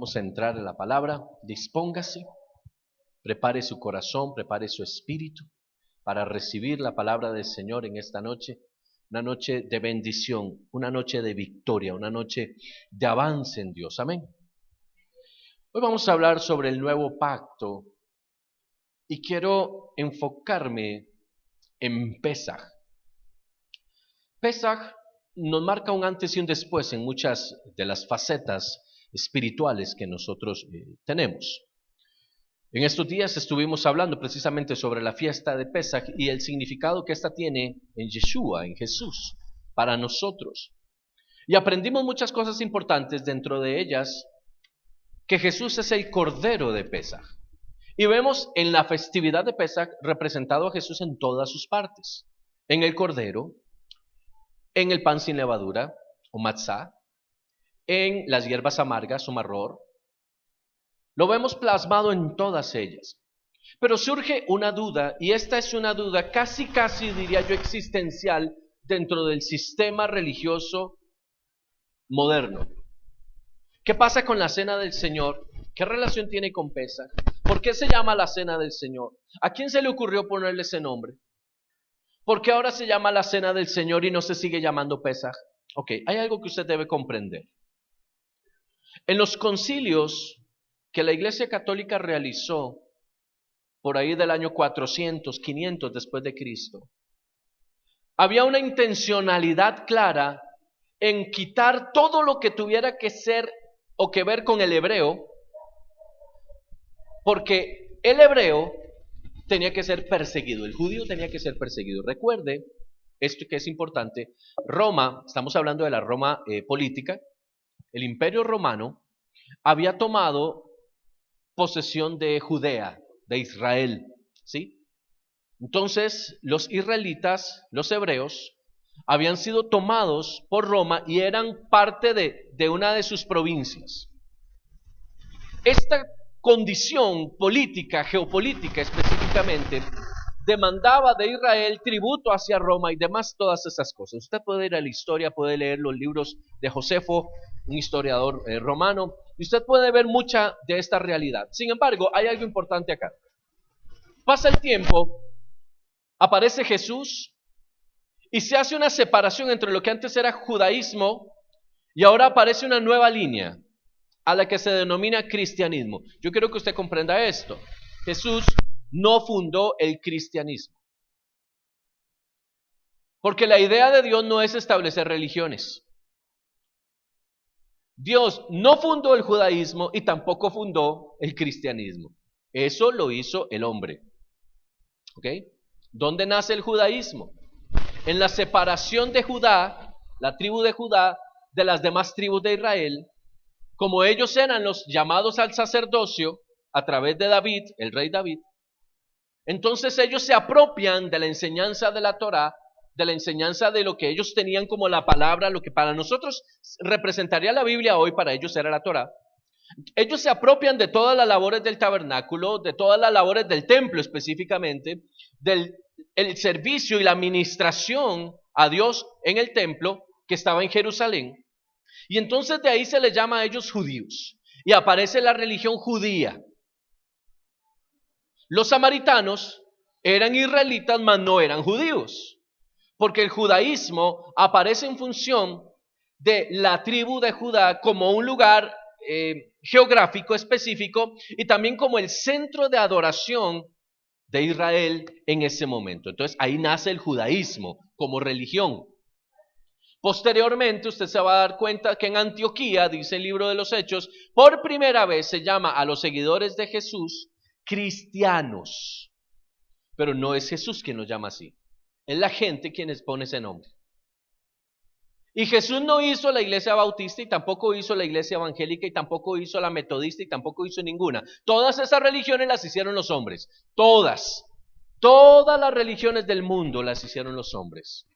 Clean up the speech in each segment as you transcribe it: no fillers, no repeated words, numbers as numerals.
Vamos a entrar en la palabra. Dispóngase, prepare su corazón, prepare su espíritu para recibir la palabra del Señor en esta noche. Una noche de bendición, una noche de victoria, una noche de avance en Dios. Amén. Hoy vamos a hablar sobre el nuevo pacto y quiero enfocarme en Pesaj. Pesaj nos marca un antes y un después en muchas de las facetas espirituales que nosotros tenemos. En estos días estuvimos hablando precisamente sobre la fiesta de Pesaj y el significado que esta tiene en Yeshua, en Jesús, para nosotros. Y aprendimos muchas cosas importantes, dentro de ellas que Jesús es el Cordero de Pesaj. Y vemos en la festividad de Pesaj representado a Jesús en todas sus partes. En el Cordero, en el pan sin levadura, o matzá, en las hierbas amargas, o marror. Lo vemos plasmado en todas ellas. Pero surge una duda, y esta es una duda casi diría yo existencial dentro del sistema religioso moderno. ¿Qué pasa con la cena del Señor? ¿Qué relación tiene con Pesaj? ¿Por qué se llama la cena del Señor? ¿A quién se le ocurrió ponerle ese nombre? ¿Por qué ahora se llama la cena del Señor y no se sigue llamando Pesaj? Ok, hay algo que usted debe comprender. En los concilios que la Iglesia Católica realizó por ahí del año 400, 500 después de Cristo, había una intencionalidad clara en quitar todo lo que tuviera que ser o que ver con el hebreo, porque el hebreo tenía que ser perseguido, el judío tenía que ser perseguido. Recuerde, esto que es importante, Roma, estamos hablando de la Roma política, el Imperio Romano había tomado posesión de Judea, de Israel, ¿sí? Entonces, los israelitas, los hebreos, habían sido tomados por Roma y eran parte de una de sus provincias. Esta condición política, geopolítica específicamente, demandaba de Israel tributo hacia Roma y demás todas esas cosas. Usted puede ir a la historia, puede leer los libros de Josefo, un historiador romano, y usted puede ver mucha de esta realidad. Sin embargo, hay algo importante acá. Pasa el tiempo, aparece Jesús y se hace una separación entre lo que antes era judaísmo y ahora aparece una nueva línea a la que se denomina cristianismo. Yo quiero que usted comprenda esto. Jesús no fundó el cristianismo, porque la idea de Dios no es establecer religiones. Dios no fundó el judaísmo y tampoco fundó el cristianismo. Eso lo hizo el hombre. ¿Ok? ¿Dónde nace el judaísmo? En la separación de Judá, la tribu de Judá, de las demás tribus de Israel. Como ellos eran los llamados al sacerdocio a través de David, el rey David, entonces ellos se apropian de la enseñanza de la Torá, de la enseñanza de lo que ellos tenían como la palabra, lo que para nosotros representaría la Biblia hoy, para ellos era la Torá. Ellos se apropian de todas las labores del tabernáculo, de todas las labores del templo específicamente, del el servicio y la administración a Dios en el templo que estaba en Jerusalén. Y entonces de ahí se les llama a ellos judíos. Y aparece la religión judía. Los samaritanos eran israelitas, mas no eran judíos. Porque el judaísmo aparece en función de la tribu de Judá como un lugar geográfico específico y también como el centro de adoración de Israel en ese momento. Entonces ahí nace el judaísmo como religión. Posteriormente usted se va a dar cuenta que en Antioquía, dice el libro de los Hechos, por primera vez se llama a los seguidores de Jesús cristianos. Pero no es Jesús quien los llama así, es la gente quien les pone ese nombre. Y Jesús no hizo la iglesia bautista y tampoco hizo la iglesia evangélica y tampoco hizo la metodista y tampoco hizo ninguna. Todas esas religiones las hicieron los hombres, todas las religiones del mundo las hicieron los hombres.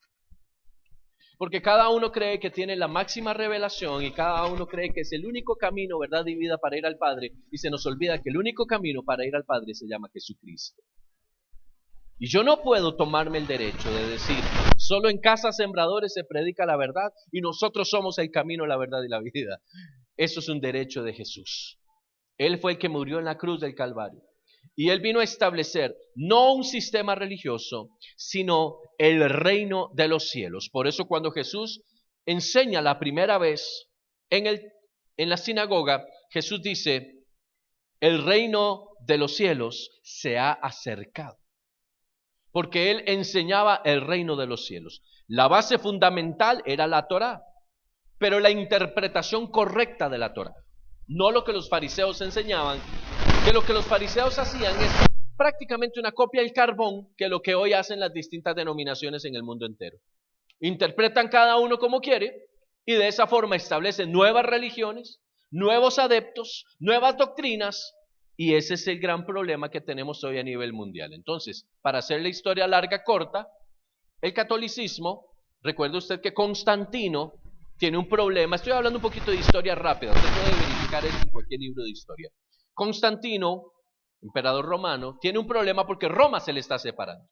Porque cada uno cree que tiene la máxima revelación y cada uno cree que es el único camino, verdad y vida para ir al Padre, y se nos olvida que el único camino para ir al Padre se llama Jesucristo. Y yo no puedo tomarme el derecho de decir, solo en Casa Sembradores se predica la verdad y nosotros somos el camino, la verdad y la vida. Eso es un derecho de Jesús. Él fue el que murió en la cruz del Calvario. Y Él vino a establecer no un sistema religioso, sino el reino de los cielos. Por eso cuando Jesús enseña la primera vez en la sinagoga, Jesús dice, el reino de los cielos se ha acercado. Porque Él enseñaba el reino de los cielos. La base fundamental era la Torá, pero la interpretación correcta de la Torá. No lo que los fariseos enseñaban, que lo que los fariseos hacían es prácticamente una copia del carbón que lo que hoy hacen las distintas denominaciones en el mundo entero. Interpretan cada uno como quiere y de esa forma establecen nuevas religiones, nuevos adeptos, nuevas doctrinas, y ese es el gran problema que tenemos hoy a nivel mundial. Entonces, para hacer la historia larga corta, el catolicismo, recuerde usted que Constantino tiene un problema. Estoy hablando un poquito de historia rápida, usted puede verificar eso en cualquier libro de historia. Constantino, emperador romano, tiene un problema porque Roma se le está separando.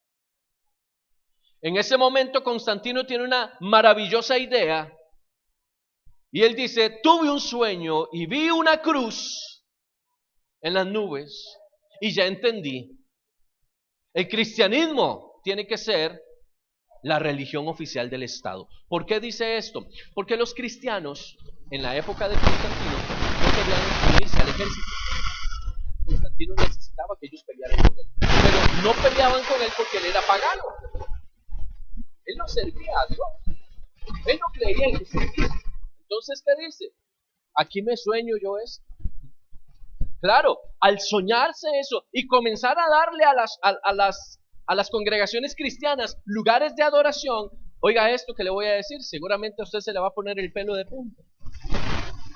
En ese momento Constantino tiene una maravillosa idea y él dice, tuve un sueño y vi una cruz en las nubes y ya entendí. El cristianismo tiene que ser la religión oficial del Estado. ¿Por qué dice esto? Porque los cristianos en la época de Constantino no querían unirse al ejército. Constantino necesitaba que ellos pelearan con él, pero no peleaban con él porque él era pagano. Él no servía a Dios, él no creía en Jesucristo. Entonces, ¿qué dice? Aquí me sueño yo esto. Claro, al soñarse eso y comenzar a darle a las congregaciones cristianas lugares de adoración, oiga esto que le voy a decir, seguramente a usted se le va a poner el pelo de punta.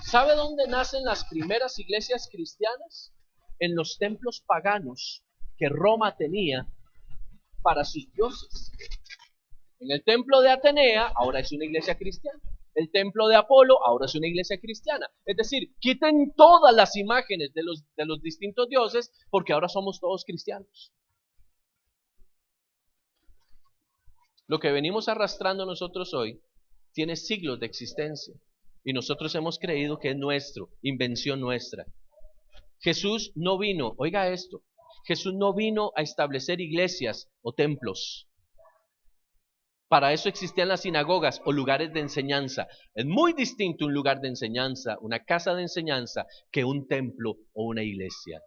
¿Sabe dónde nacen las primeras iglesias cristianas? En los templos paganos que Roma tenía para sus dioses. En el templo de Atenea, ahora es una iglesia cristiana. El templo de Apolo, ahora es una iglesia cristiana. Es decir, quiten todas las imágenes de los distintos dioses, porque ahora somos todos cristianos. Lo que venimos arrastrando nosotros hoy tiene siglos de existencia. Y nosotros hemos creído que es nuestro, invención nuestra. Jesús no vino, oiga esto, Jesús no vino a establecer iglesias o templos. Para eso existían las sinagogas o lugares de enseñanza. Es muy distinto un lugar de enseñanza, una casa de enseñanza, que un templo o una iglesia.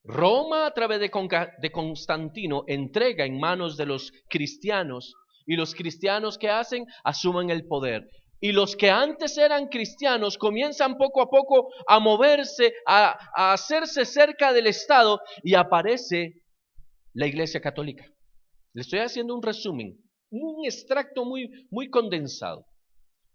Roma, a través de Constantino, entrega en manos de los cristianos, y los cristianos, ¿qué hacen? Asumen el poder. Y los que antes eran cristianos comienzan poco a poco a moverse, a hacerse cerca del Estado, y aparece la Iglesia Católica. Le estoy haciendo un resumen, un extracto muy condensado.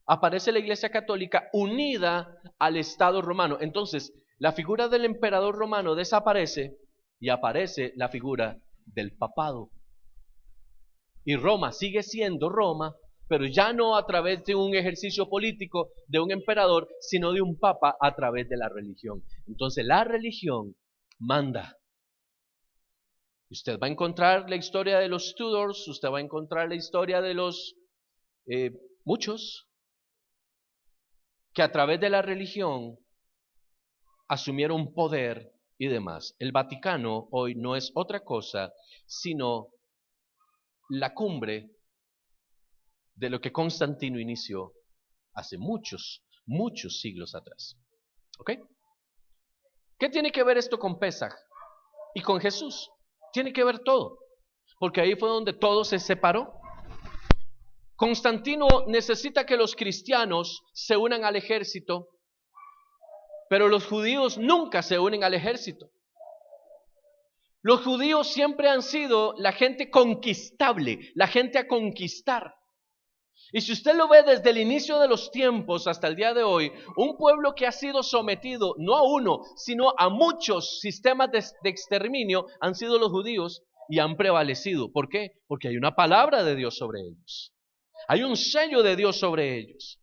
Aparece la Iglesia Católica unida al Estado romano. Entonces, la figura del emperador romano desaparece y aparece la figura del papado. Y Roma sigue siendo Roma, pero ya no a través de un ejercicio político de un emperador, sino de un papa a través de la religión. Entonces la religión manda. Usted va a encontrar la historia de los Tudors, usted va a encontrar la historia de los muchos que a través de la religión asumieron poder y demás. El Vaticano hoy no es otra cosa sino la cumbre de lo que Constantino inició hace muchos siglos atrás. ¿Ok? ¿Qué tiene que ver esto con Pesaj y con Jesús? Tiene que ver todo, porque ahí fue donde todo se separó. Constantino necesita que los cristianos se unan al ejército, pero los judíos nunca se unen al ejército. Los judíos siempre han sido la gente conquistable, la gente a conquistar. Y si usted lo ve desde el inicio de los tiempos hasta el día de hoy, un pueblo que ha sido sometido no a uno, sino a muchos sistemas de exterminio han sido los judíos y han prevalecido. ¿Por qué? Porque hay una palabra de Dios sobre ellos. Hay un sello de Dios sobre ellos.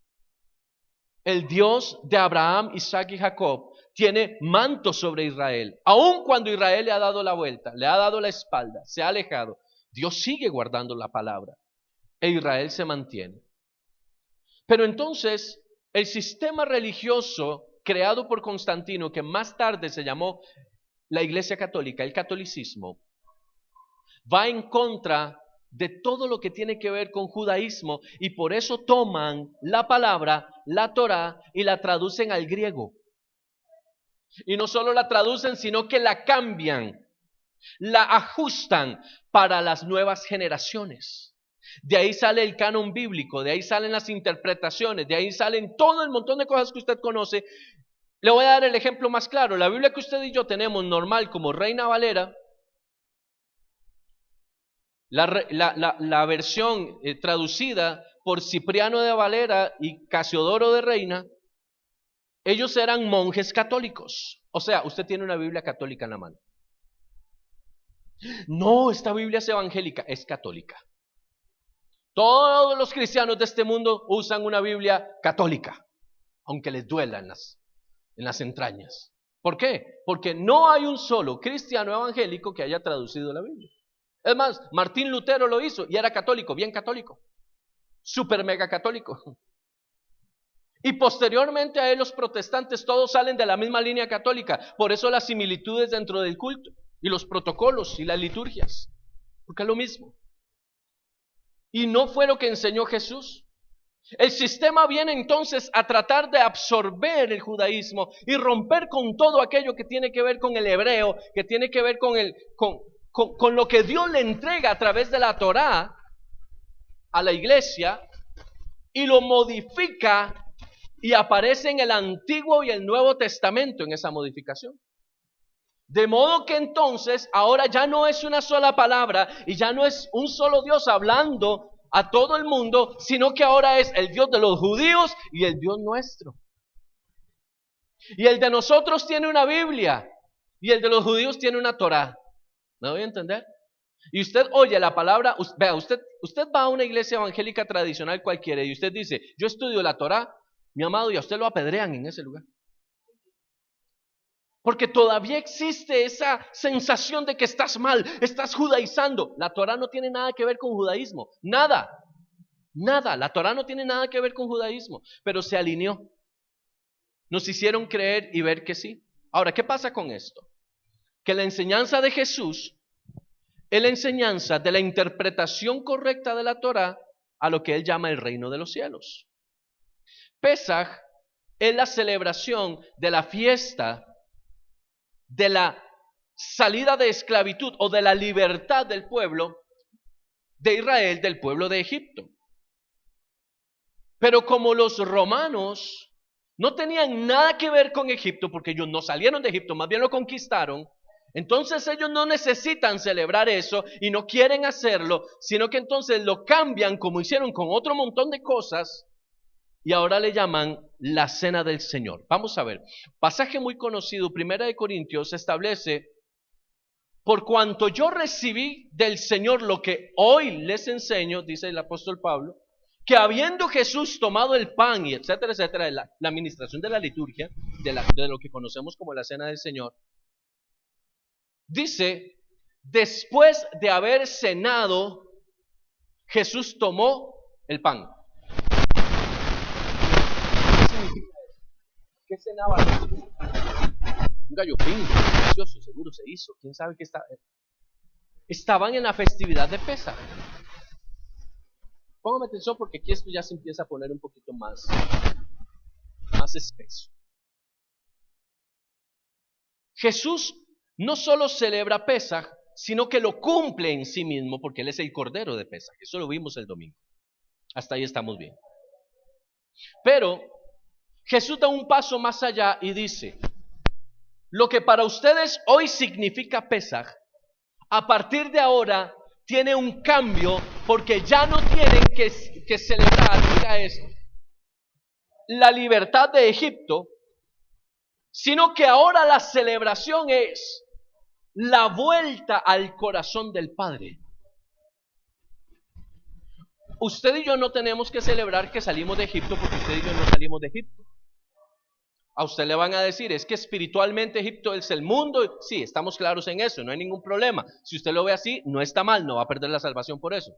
El Dios de Abraham, Isaac y Jacob tiene manto sobre Israel. Aun cuando Israel le ha dado la vuelta, le ha dado la espalda, se ha alejado, Dios sigue guardando la palabra. E Israel se mantiene. Pero entonces, El sistema religioso creado por Constantino, que más tarde se llamó la Iglesia Católica, el catolicismo, va en contra de todo lo que tiene que ver con judaísmo y por eso toman la palabra, la Torá, y la traducen al griego. Y no solo la traducen, sino que la cambian, la ajustan para las nuevas generaciones. De ahí sale el canon bíblico, de ahí salen las interpretaciones, de ahí salen todo el montón de cosas que usted conoce. Le voy a dar el ejemplo más claro. La Biblia que usted y yo tenemos normal como Reina Valera, la versión traducida por Cipriano de Valera y Casiodoro de Reina, ellos eran monjes católicos. O sea, usted tiene una Biblia católica en la mano. No, esta Biblia es evangélica, es católica. Todos los cristianos de este mundo usan una Biblia católica, aunque les duela en las entrañas. ¿Por qué? Porque no hay un solo cristiano evangélico que haya traducido la Biblia. Es más, Martín Lutero lo hizo y era católico, bien católico, súper mega católico. Y posteriormente a él los protestantes todos salen de la misma línea católica. Por eso las similitudes dentro del culto y los protocolos y las liturgias, porque es lo mismo. Y no fue lo que enseñó Jesús. El sistema viene entonces a tratar de absorber el judaísmo y romper con todo aquello que tiene que ver con el hebreo, que tiene que ver con lo que Dios le entrega a través de la Torá a la iglesia, y lo modifica y aparece en el Antiguo y el Nuevo Testamento en esa modificación. De modo que entonces ahora ya no es una sola palabra y ya no es un solo Dios hablando a todo el mundo, sino que ahora es el Dios de los judíos y el Dios nuestro. Y el de nosotros tiene una Biblia y el de los judíos tiene una Torá. ¿Me doy a entender? Y usted oye la palabra, vea, usted va a una iglesia evangélica tradicional cualquiera y usted dice, yo estudio la Torá, mi amado, y a usted lo apedrean en ese lugar. Porque todavía existe esa sensación de que estás mal, estás judaizando. La Torá no tiene nada que ver con judaísmo, nada, la Torá no tiene nada que ver con judaísmo, pero se alineó. Nos hicieron creer y ver que sí. Ahora, ¿qué pasa con esto? Que la enseñanza de Jesús es la enseñanza de la interpretación correcta de la Torá a lo que él llama el reino de los cielos. Pesaj es la celebración de la fiesta de la salida de esclavitud o de la libertad del pueblo de Israel, del pueblo de Egipto. Pero como los romanos no tenían nada que ver con Egipto, porque ellos no salieron de Egipto, más bien lo conquistaron, entonces ellos no necesitan celebrar eso y no quieren hacerlo, sino que entonces lo cambian como hicieron con otro montón de cosas y ahora le llaman la Cena del Señor. Vamos a ver, pasaje muy conocido, 1 Corintios, establece: por cuanto yo recibí del Señor lo que hoy les enseño, dice el apóstol Pablo, que habiendo Jesús tomado el pan y etcétera, etcétera, la administración de la liturgia, de lo que conocemos como la Cena del Señor, dice, después de haber cenado, Jesús tomó el pan. ¿Qué cenaba Jesús? Un gallo pinto, delicioso, seguro se hizo. ¿Quién sabe qué está? Estaban en la festividad de Pesaj. Póngame atención porque aquí esto ya se empieza a poner un poquito más espeso. Jesús no solo celebra Pesaj, sino que lo cumple en sí mismo, porque Él es el Cordero de Pesaj. Eso lo vimos el domingo. Hasta ahí estamos bien. Pero Jesús da un paso más allá y dice: lo que para ustedes hoy significa Pesaj, a partir de ahora tiene un cambio, porque ya no tienen que celebrar, mira esto, la libertad de Egipto, sino que ahora la celebración es la vuelta al corazón del Padre. Usted y yo no tenemos que celebrar que salimos de Egipto, porque usted y yo no salimos de Egipto. A usted le van a decir, es que espiritualmente Egipto es el mundo. Sí, estamos claros en eso, no hay ningún problema. Si usted lo ve así, no está mal, no va a perder la salvación por eso.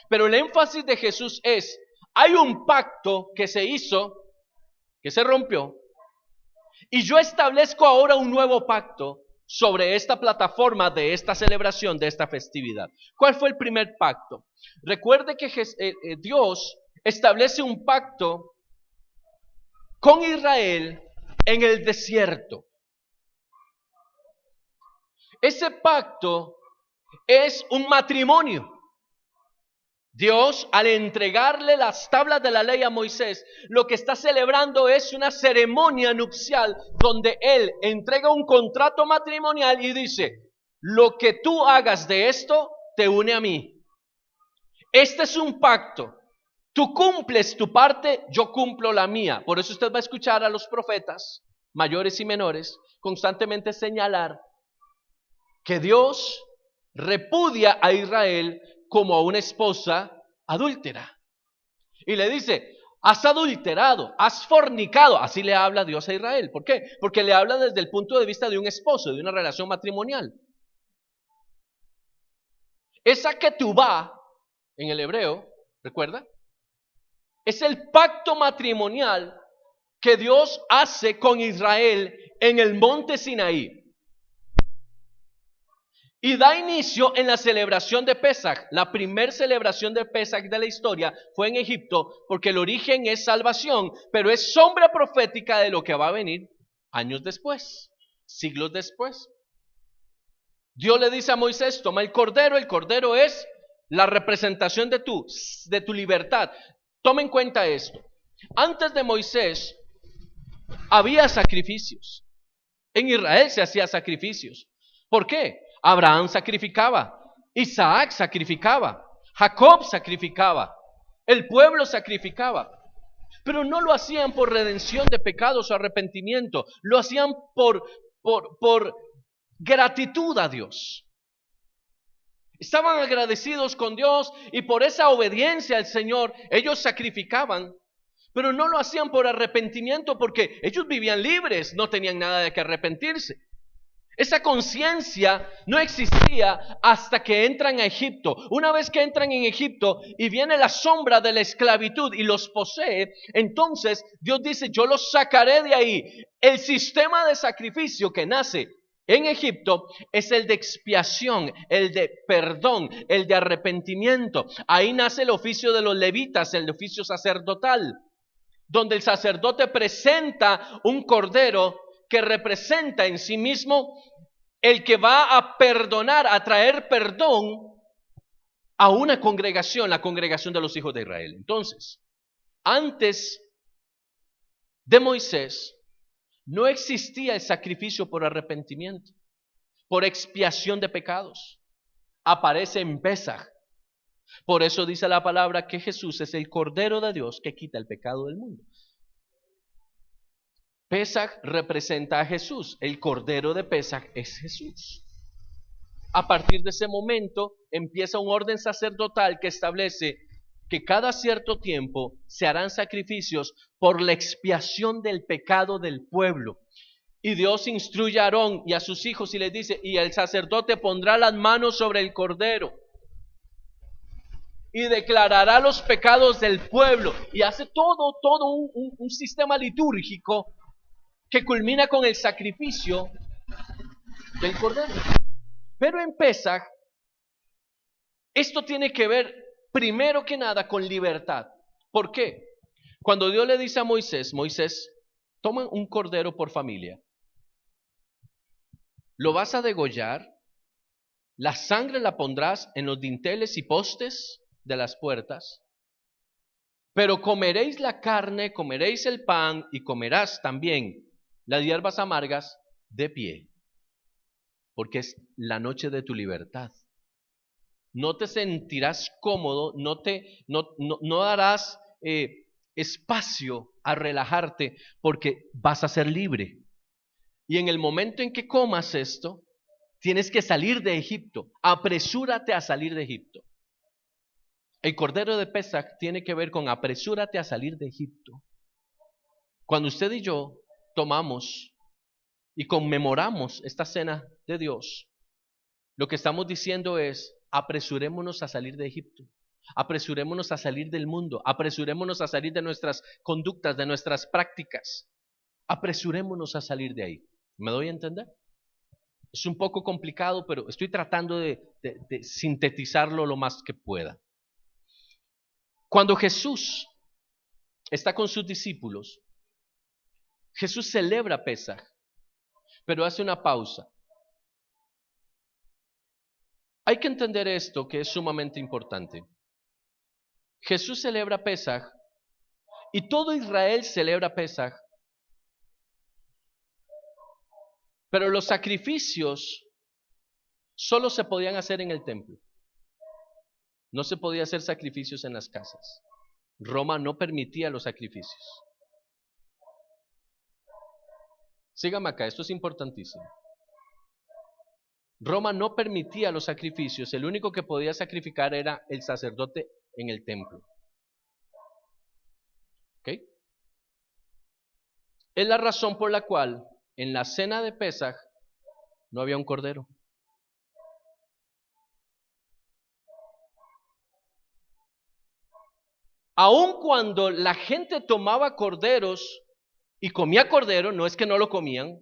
Pero el énfasis de Jesús es, hay un pacto que se hizo que se rompió, y yo establezco ahora un nuevo pacto sobre esta plataforma de esta celebración, de esta festividad. ¿Cuál fue el primer pacto? Recuerde que Dios establece un pacto con Israel en el desierto. Ese pacto es un matrimonio. Dios, al entregarle las tablas de la ley a Moisés, lo que está celebrando es una ceremonia nupcial donde Él entrega un contrato matrimonial y dice: lo que tú hagas de esto te une a mí. Este es un pacto. Tú cumples tu parte, yo cumplo la mía. Por eso usted va a escuchar a los profetas, mayores y menores, constantemente señalar que Dios repudia a Israel como a una esposa adúltera. Y le dice: has adulterado, has fornicado. Así le habla Dios a Israel. ¿Por qué? Porque le habla desde el punto de vista de un esposo, de una relación matrimonial. Esa ketubá, en el hebreo, ¿recuerda? Es el pacto matrimonial que Dios hace con Israel en el monte Sinaí. Y da inicio en la celebración de Pesaj. La primer celebración de Pesaj de la historia fue en Egipto, porque el origen es salvación, pero es sombra profética de lo que va a venir años después, siglos después. Dios le dice a Moisés: toma el cordero es la representación de tu libertad. Toma en cuenta esto. Antes de Moisés había sacrificios. En Israel se hacía sacrificios. ¿Por qué? Abraham sacrificaba, Isaac sacrificaba, Jacob sacrificaba, el pueblo sacrificaba. Pero no lo hacían por redención de pecados o arrepentimiento, lo hacían por gratitud a Dios. Estaban agradecidos con Dios y por esa obediencia al Señor ellos sacrificaban. Pero no lo hacían por arrepentimiento, porque ellos vivían libres, no tenían nada de que arrepentirse. Esa conciencia no existía hasta que entran a Egipto. Una vez que entran en Egipto y viene la sombra de la esclavitud y los posee, entonces Dios dice: yo los sacaré de ahí. El sistema de sacrificio que nace en Egipto es el de expiación, el de perdón, el de arrepentimiento. Ahí nace el oficio de los levitas, el oficio sacerdotal, donde el sacerdote presenta un cordero que representa en sí mismo el que va a perdonar, a traer perdón a una congregación, la congregación de los hijos de Israel. Entonces, antes de Moisés no existía el sacrificio por arrepentimiento, por expiación de pecados. Aparece en Pesaj. Por eso dice la palabra que Jesús es el Cordero de Dios que quita el pecado del mundo. Pesaj representa a Jesús, el Cordero de Pesaj es Jesús. A partir de ese momento empieza un orden sacerdotal que establece que cada cierto tiempo se harán sacrificios por la expiación del pecado del pueblo. Y Dios instruye a Aarón y a sus hijos y les dice: y el sacerdote pondrá las manos sobre el cordero y declarará los pecados del pueblo. Y hace todo un sistema litúrgico que culmina con el sacrificio del cordero. Pero en Pesaj, esto tiene que ver primero que nada con libertad. ¿Por qué? Cuando Dios le dice a Moisés: Moisés, toma un cordero por familia, lo vas a degollar, la sangre la pondrás en los dinteles y postes de las puertas, pero comeréis la carne, comeréis el pan y comerás también las hierbas amargas de pie, porque es la noche de tu libertad. No te sentirás cómodo, no darás espacio a relajarte, porque vas a ser libre. Y en el momento en que comas esto, tienes que salir de Egipto. Apresúrate a salir de Egipto. El Cordero de Pesaj tiene que ver con apresúrate a salir de Egipto. Cuando usted y yo tomamos y conmemoramos esta cena de Dios, lo que estamos diciendo es: apresurémonos a salir de Egipto. Apresurémonos a salir del mundo, apresurémonos a salir de nuestras conductas, de nuestras prácticas. Apresurémonos a salir de ahí. ¿Me doy a entender? Es un poco complicado, pero estoy tratando de sintetizarlo lo más que pueda. Cuando Jesús está con sus discípulos, Jesús celebra Pesaj, pero hace una pausa. Hay que entender esto, que es sumamente importante. Jesús celebra Pesaj y todo Israel celebra Pesaj, pero los sacrificios solo se podían hacer en el templo. No se podía hacer sacrificios en las casas. Roma no permitía los sacrificios. Sígame acá, esto es importantísimo. Roma no permitía los sacrificios, el único que podía sacrificar era el sacerdote en el templo. ¿Ok? Es la razón por la cual en la cena de Pesaj no había un cordero. Aun cuando la gente tomaba corderos y comía cordero, no es que no lo comían,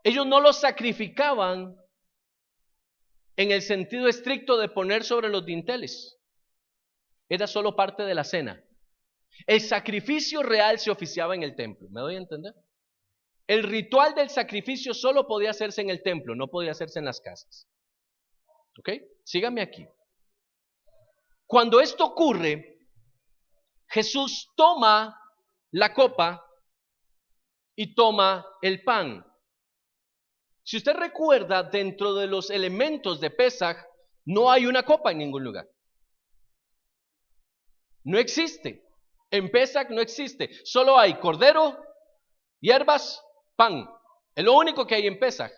ellos no lo sacrificaban en el sentido estricto de poner sobre los dinteles. Era solo parte de la cena. El sacrificio real se oficiaba en el templo. ¿Me doy a entender? El ritual del sacrificio solo podía hacerse en el templo, no podía hacerse en las casas. ¿Ok? Sígame aquí. Cuando esto ocurre, Jesús toma la copa y toma el pan. Si usted recuerda, dentro de los elementos de Pesaj, no hay una copa en ningún lugar. No existe. En Pesaj no existe. Solo hay cordero, hierbas, pan. Es lo único que hay en Pesaj.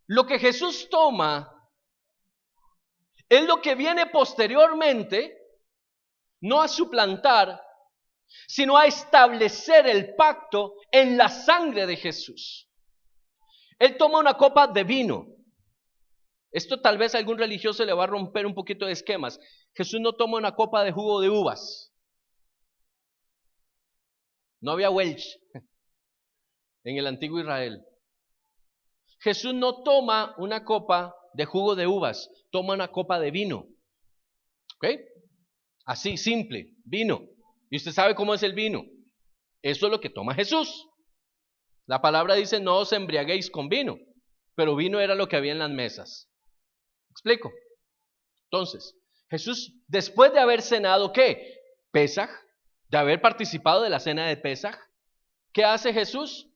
Lo que Jesús toma es lo que viene posteriormente, no a suplantar, sino a establecer el pacto en la sangre de Jesús. Él toma una copa de vino. Esto tal vez a algún religioso le va a romper un poquito de esquemas. Jesús no toma una copa de jugo de uvas. No había Welch en el antiguo Israel. Jesús no toma una copa de jugo de uvas, toma una copa de vino. ¿Ok? Así, simple, vino. ¿Y usted sabe cómo es el vino? Eso es lo que toma Jesús. La palabra dice, no os embriaguéis con vino, pero vino era lo que había en las mesas. ¿Explico? Entonces, Jesús, después de haber cenado, ¿qué? Pesaj, de haber participado de la cena de Pesaj, ¿qué hace Jesús?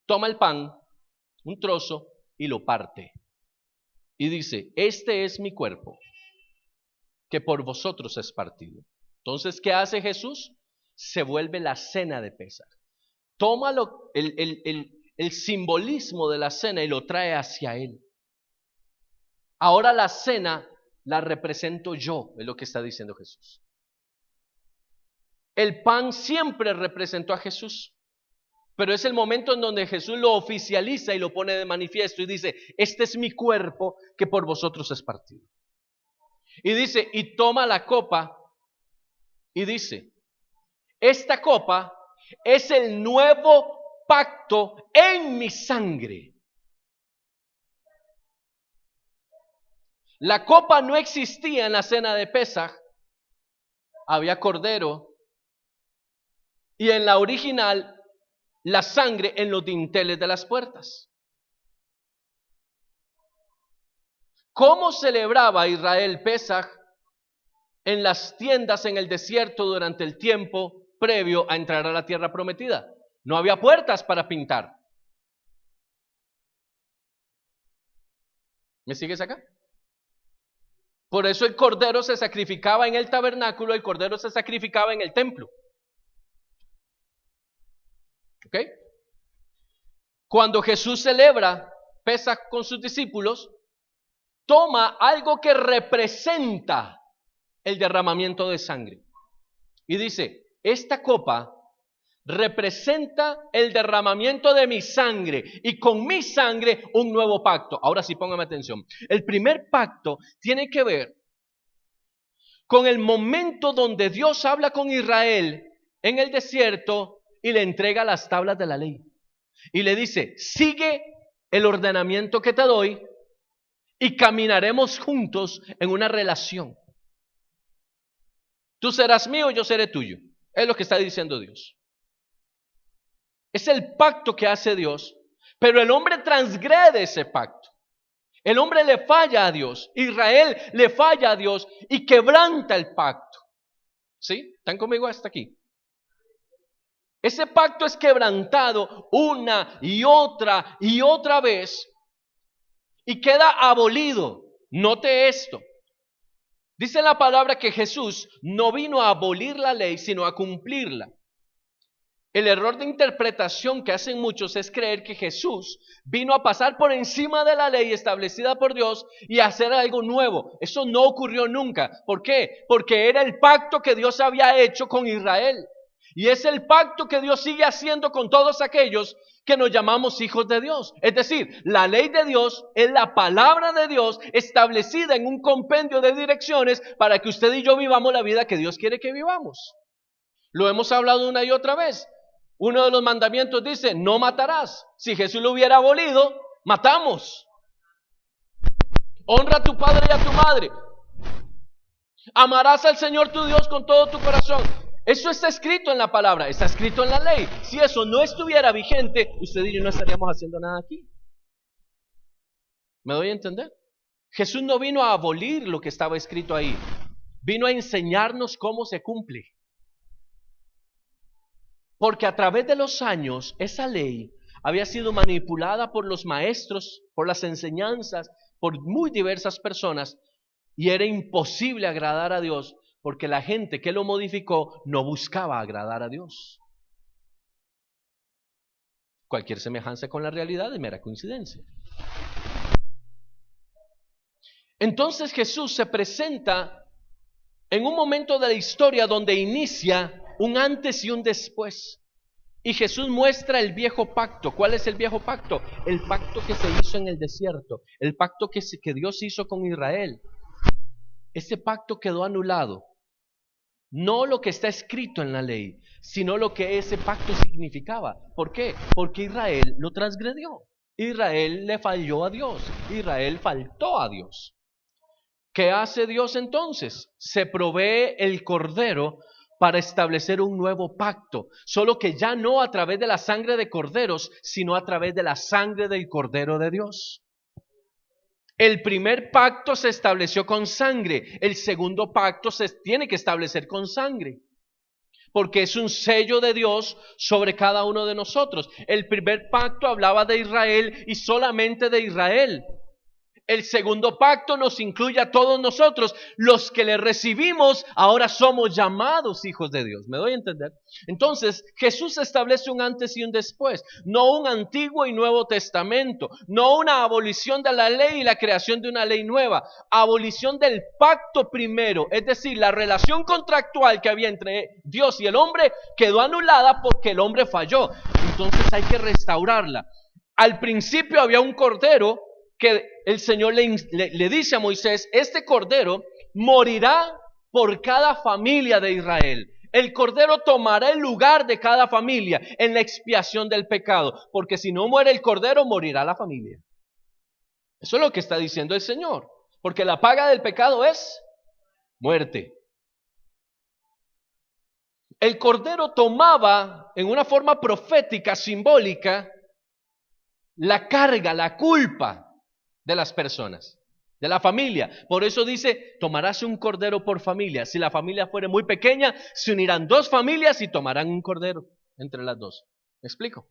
Toma el pan, un trozo, y lo parte. Y dice, este es mi cuerpo, que por vosotros es partido. Entonces, ¿qué hace Jesús? Se vuelve la cena de Pesaj. Toma el simbolismo de la cena y lo trae hacia él. Ahora la cena la represento yo, es lo que está diciendo Jesús. El pan siempre representó a Jesús, pero es el momento en donde Jesús lo oficializa y lo pone de manifiesto y dice, este es mi cuerpo que por vosotros es partido. Y dice, y toma la copa y dice, esta copa es el nuevo pacto en mi sangre. La copa no existía en la cena de Pesaj, había cordero y en la original la sangre en los dinteles de las puertas. ¿Cómo celebraba Israel Pesaj en las tiendas en el desierto durante el tiempo previo a entrar a la tierra prometida? No había puertas para pintar. ¿Me sigues acá? Por eso el cordero se sacrificaba en el tabernáculo, el cordero se sacrificaba en el templo. ¿Ok? Cuando Jesús celebra Pesaj con sus discípulos, toma algo que representa el derramamiento de sangre. Y dice, esta copa representa el derramamiento de mi sangre y con mi sangre un nuevo pacto. Ahora sí, póngame atención. El primer pacto tiene que ver con el momento donde Dios habla con Israel en el desierto y le entrega las tablas de la ley. Y le dice, sigue el ordenamiento que te doy y caminaremos juntos en una relación. Tú serás mío, yo seré tuyo. Es lo que está diciendo Dios. Es el pacto que hace Dios, pero el hombre transgrede ese pacto. El hombre le falla a Dios, Israel le falla a Dios y quebranta el pacto. ¿Sí? ¿Están conmigo hasta aquí? Ese pacto es quebrantado una y otra vez y queda abolido. Note esto. Dice la palabra que Jesús no vino a abolir la ley, sino a cumplirla. El error de interpretación que hacen muchos es creer que Jesús vino a pasar por encima de la ley establecida por Dios y a hacer algo nuevo. Eso no ocurrió nunca. ¿Por qué? Porque era el pacto que Dios había hecho con Israel. Y es el pacto que Dios sigue haciendo con todos aquellos que nos llamamos hijos de Dios. Es decir, la ley de Dios es la palabra de Dios establecida en un compendio de direcciones para que usted y yo vivamos la vida que Dios quiere que vivamos. Lo hemos hablado una y otra vez. Uno de los mandamientos dice, no matarás. Si Jesús lo hubiera abolido, matamos. Honra a tu padre y a tu madre. Amarás al Señor tu Dios con todo tu corazón. Eso está escrito en la palabra, está escrito en la ley. Si eso no estuviera vigente, usted y yo no estaríamos haciendo nada aquí. ¿Me doy a entender? Jesús no vino a abolir lo que estaba escrito ahí. Vino a enseñarnos cómo se cumple. Porque a través de los años, esa ley había sido manipulada por los maestros, por las enseñanzas, por muy diversas personas, y era imposible agradar a Dios, porque la gente que lo modificó no buscaba agradar a Dios. Cualquier semejanza con la realidad es mera coincidencia. Entonces Jesús se presenta en un momento de la historia donde inicia un antes y un después. Y Jesús muestra el viejo pacto. ¿Cuál es el viejo pacto? El pacto que se hizo en el desierto. El pacto que Dios hizo con Israel. Ese pacto quedó anulado. No lo que está escrito en la ley, sino lo que ese pacto significaba. ¿Por qué? Porque Israel lo transgredió. Israel le falló a Dios. Israel faltó a Dios. ¿Qué hace Dios entonces? Se provee el cordero para establecer un nuevo pacto, solo que ya no a través de la sangre de corderos, sino a través de la sangre del Cordero de Dios. El primer pacto se estableció con sangre, el segundo pacto se tiene que establecer con sangre, porque es un sello de Dios sobre cada uno de nosotros. El primer pacto hablaba de Israel y solamente de Israel. El segundo pacto nos incluye a todos nosotros. Los que le recibimos ahora somos llamados hijos de Dios. ¿Me doy a entender? Entonces Jesús establece un antes y un después. No un antiguo y nuevo testamento. No una abolición de la ley y la creación de una ley nueva. Abolición del pacto primero. Es decir, la relación contractual que había entre Dios y el hombre quedó anulada porque el hombre falló. Entonces hay que restaurarla. Al principio había un cordero que el Señor le dice a Moisés, este cordero morirá por cada familia de Israel. El cordero tomará el lugar de cada familia en la expiación del pecado, porque si no muere el cordero, morirá la familia. Eso es lo que está diciendo el Señor, porque la paga del pecado es muerte. El cordero tomaba en una forma profética, simbólica, la carga, la culpa de las personas, de la familia. Por eso dice, tomarás un cordero por familia. Si la familia fuera muy pequeña, se unirán dos familias y tomarán un cordero entre las dos. ¿Me explico?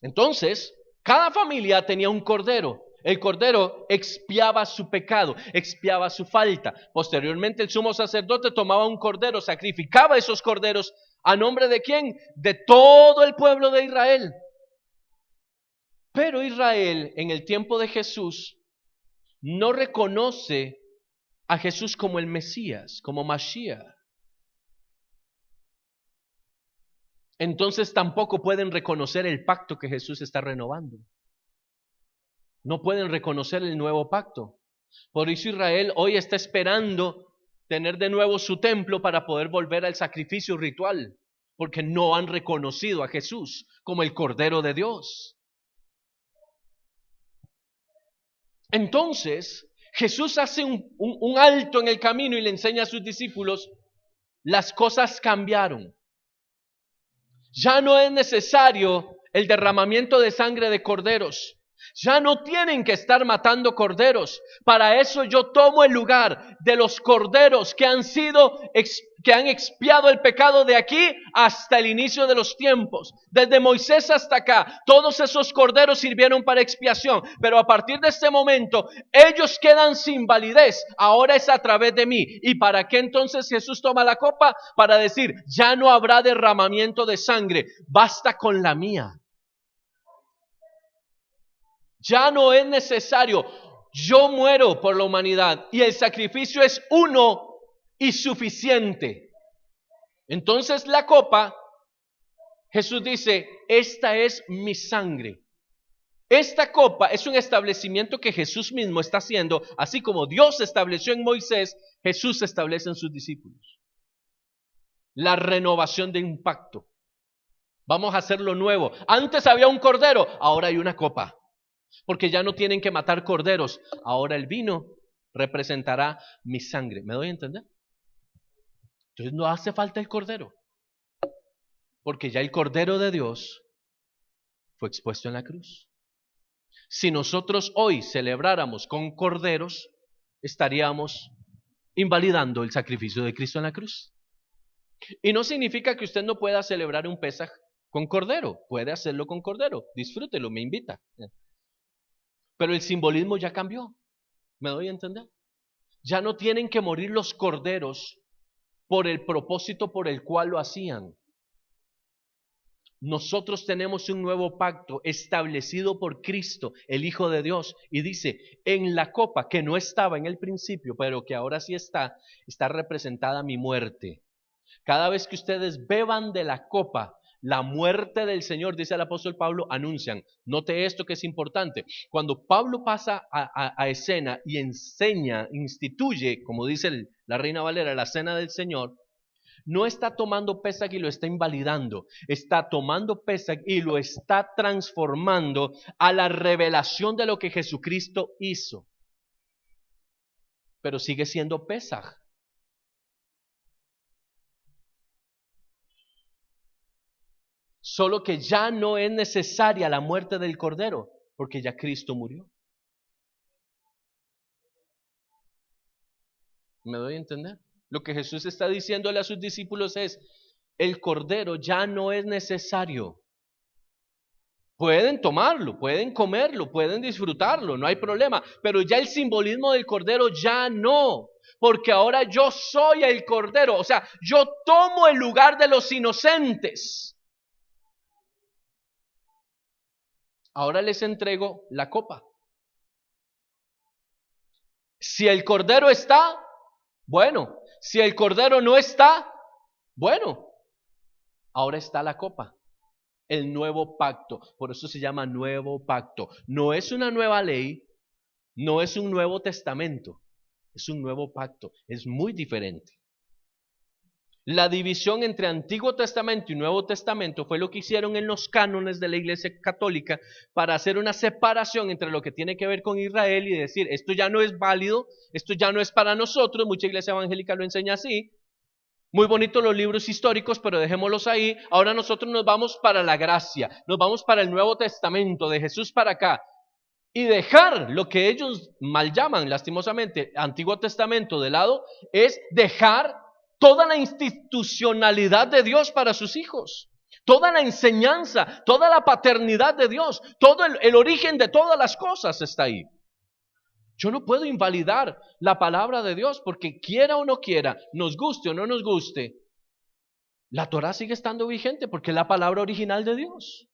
Entonces, cada familia tenía un cordero. El cordero expiaba su pecado, expiaba su falta. Posteriormente el sumo sacerdote tomaba un cordero, sacrificaba esos corderos. ¿A nombre de quién? De todo el pueblo de Israel. Pero Israel, en el tiempo de Jesús, no reconoce a Jesús como el Mesías, como Mashiach. entonces tampoco pueden reconocer el pacto que Jesús está renovando. No pueden reconocer el nuevo pacto. Por eso Israel hoy está esperando tener de nuevo su templo para poder volver al sacrificio ritual, porque no han reconocido a Jesús como el Cordero de Dios. Entonces, Jesús hace un alto en el camino y le enseña a sus discípulos, las cosas cambiaron. Ya no es necesario el derramamiento de sangre de corderos. Ya no tienen que estar matando corderos. Para eso yo tomo el lugar de los corderos que han expiado el pecado de aquí hasta el inicio de los tiempos. Desde Moisés hasta acá, todos esos corderos sirvieron para expiación. Pero a partir de este momento, ellos quedan sin validez. Ahora es a través de mí. ¿Y para qué entonces Jesús toma la copa? Para decir, ya no habrá derramamiento de sangre. Basta con la mía. Ya no es necesario. Yo muero por la humanidad y el sacrificio es uno y suficiente. Entonces la copa, Jesús dice, esta es mi sangre. Esta copa es un establecimiento que Jesús mismo está haciendo, así como Dios estableció en Moisés, Jesús establece en sus discípulos. La renovación de un pacto. Vamos a hacerlo nuevo. Antes había un cordero, ahora hay una copa. Porque ya no tienen que matar corderos. Ahora el vino representará mi sangre. ¿Me doy a entender? Entonces no hace falta el cordero. Porque ya el Cordero de Dios fue expuesto en la cruz. Si nosotros hoy celebráramos con corderos, estaríamos invalidando el sacrificio de Cristo en la cruz. Y no significa que usted no pueda celebrar un Pesaj con cordero. Puede hacerlo con cordero. Disfrútelo, me invita. Pero el simbolismo ya cambió. ¿Me doy a entender? Ya no tienen que morir los corderos por el propósito por el cual lo hacían. Nosotros tenemos un nuevo pacto establecido por Cristo, el Hijo de Dios. Y dice, en la copa que no estaba en el principio, pero que ahora sí está representada mi muerte. Cada vez que ustedes beban de la copa, la muerte del Señor, dice el apóstol Pablo, anuncian. Note esto que es importante. Cuando Pablo pasa a escena y enseña, instituye, como dice la Reina Valera, la cena del Señor, no está tomando Pesaj y lo está invalidando. Está tomando Pesaj y lo está transformando a la revelación de lo que Jesucristo hizo. Pero sigue siendo Pesaj. Solo que ya no es necesaria la muerte del cordero, porque ya Cristo murió. ¿Me doy a entender? Lo que Jesús está diciéndole a sus discípulos es, el cordero ya no es necesario. Pueden tomarlo, pueden comerlo, pueden disfrutarlo, no hay problema, pero ya el simbolismo del cordero ya no, porque ahora yo soy el cordero, o sea, yo tomo el lugar de los inocentes. Ahora les entrego la copa. Si el cordero está, bueno. Si el cordero no está, bueno. Ahora está la copa. El nuevo pacto. Por eso se llama nuevo pacto. No es una nueva ley, no es un nuevo testamento. Es un nuevo pacto. Es muy diferente. La división entre Antiguo Testamento y Nuevo Testamento fue lo que hicieron en los cánones de la Iglesia Católica para hacer una separación entre lo que tiene que ver con Israel y decir, esto ya no es válido, esto ya no es para nosotros. Mucha iglesia evangélica lo enseña así. Muy bonitos los libros históricos, pero dejémoslos ahí. Ahora nosotros nos vamos para la gracia, nos vamos para el Nuevo Testamento, de Jesús para acá. Y dejar lo que ellos mal llaman, lastimosamente, Antiguo Testamento de lado, es dejar toda la institucionalidad de Dios para sus hijos, toda la enseñanza, toda la paternidad de Dios, todo el origen de todas las cosas está ahí. Yo no puedo invalidar la palabra de Dios porque quiera o no quiera, nos guste o no nos guste, la Torá sigue estando vigente porque es la palabra original de Dios.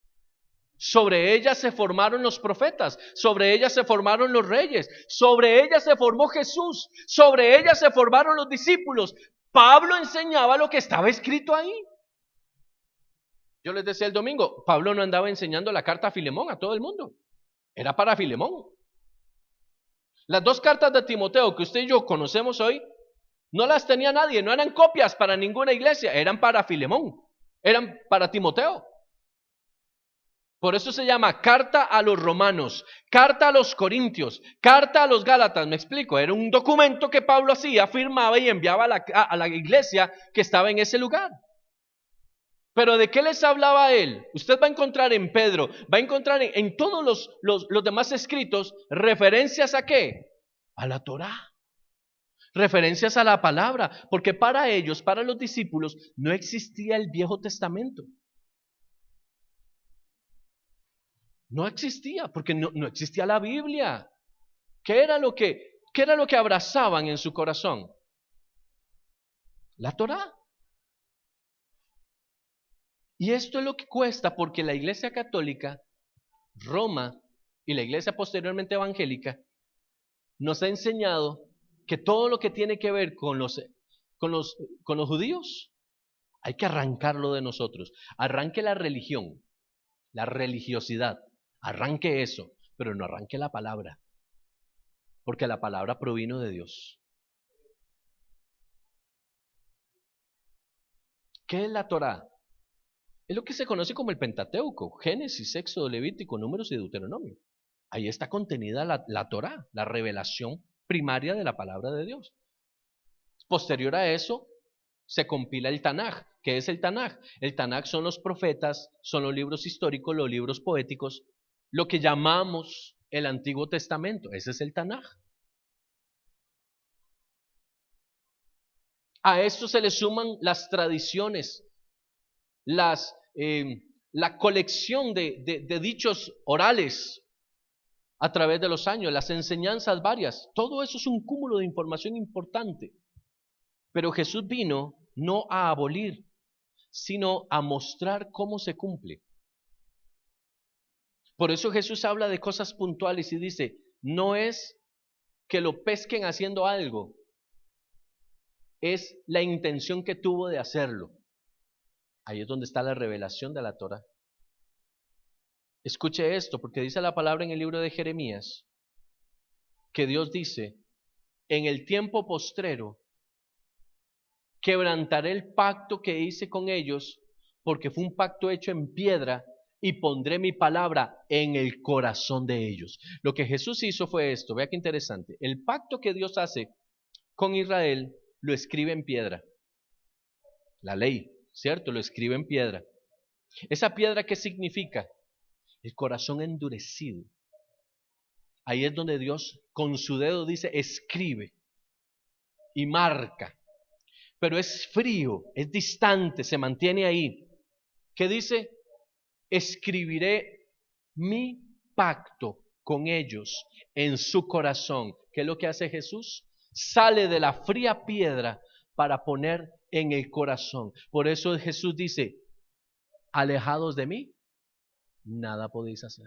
Sobre ella se formaron los profetas, sobre ella se formaron los reyes, sobre ella se formó Jesús, sobre ella se formaron los discípulos. Pablo enseñaba lo que estaba escrito ahí. Yo les decía el domingo, Pablo no andaba enseñando la carta a Filemón a todo el mundo. Era para Filemón. Las 2 cartas de Timoteo que usted y yo conocemos hoy, no las tenía nadie, no eran copias para ninguna iglesia, eran para Filemón, eran para Timoteo. Por eso se llama carta a los romanos, carta a los corintios, carta a los gálatas, me explico, era un documento que Pablo hacía, firmaba y enviaba a la iglesia que estaba en ese lugar. Pero ¿de qué les hablaba él? Usted va a encontrar en Pedro, va a encontrar en todos los demás escritos referencias a ¿qué? A la Torá. Referencias a la palabra, porque para ellos, para los discípulos, no existía el Viejo Testamento. No existía, porque no existía la Biblia. ¿Qué era lo que abrazaban en su corazón? La Torá. Y esto es lo que cuesta, porque la Iglesia Católica, Roma y la Iglesia posteriormente evangélica nos ha enseñado que todo lo que tiene que ver con los judíos hay que arrancarlo de nosotros. Arranque la religión, la religiosidad, arranque eso, pero no arranque la palabra, porque la palabra provino de Dios. ¿Qué es la Torá? Es lo que se conoce como el Pentateuco: Génesis, Éxodo, Levítico, Números y Deuteronomio. Ahí está contenida la Torá, la revelación primaria de la palabra de Dios. Posterior a eso, se compila el Tanaj. ¿Qué es el Tanaj? El Tanaj son los profetas, son los libros históricos, los libros poéticos, lo que llamamos el Antiguo Testamento. Ese es el Tanaj. A esto se le suman las tradiciones, la colección de dichos orales a través de los años, las enseñanzas varias. Todo eso es un cúmulo de información importante. Pero Jesús vino no a abolir, sino a mostrar cómo se cumple. Por eso Jesús habla de cosas puntuales y dice, no es que lo pesquen haciendo algo, es la intención que tuvo de hacerlo. Ahí es donde está la revelación de la Torá. Escuche esto, porque dice la palabra en el libro de Jeremías, que Dios dice, en el tiempo postrero, quebrantaré el pacto que hice con ellos, porque fue un pacto hecho en piedra, y pondré mi palabra en el corazón de ellos. Lo que Jesús hizo fue esto, vea qué interesante. El pacto que Dios hace con Israel, lo escribe en piedra. La ley, ¿cierto? Lo escribe en piedra. ¿Esa piedra qué significa? El corazón endurecido. Ahí es donde Dios con su dedo dice, escribe y marca. Pero es frío, es distante, se mantiene ahí. ¿Qué dice? Escribiré mi pacto con ellos en su corazón. ¿Qué es lo que hace Jesús? Sale de la fría piedra para poner en el corazón. Por eso Jesús dice, alejados de mí, nada podéis hacer.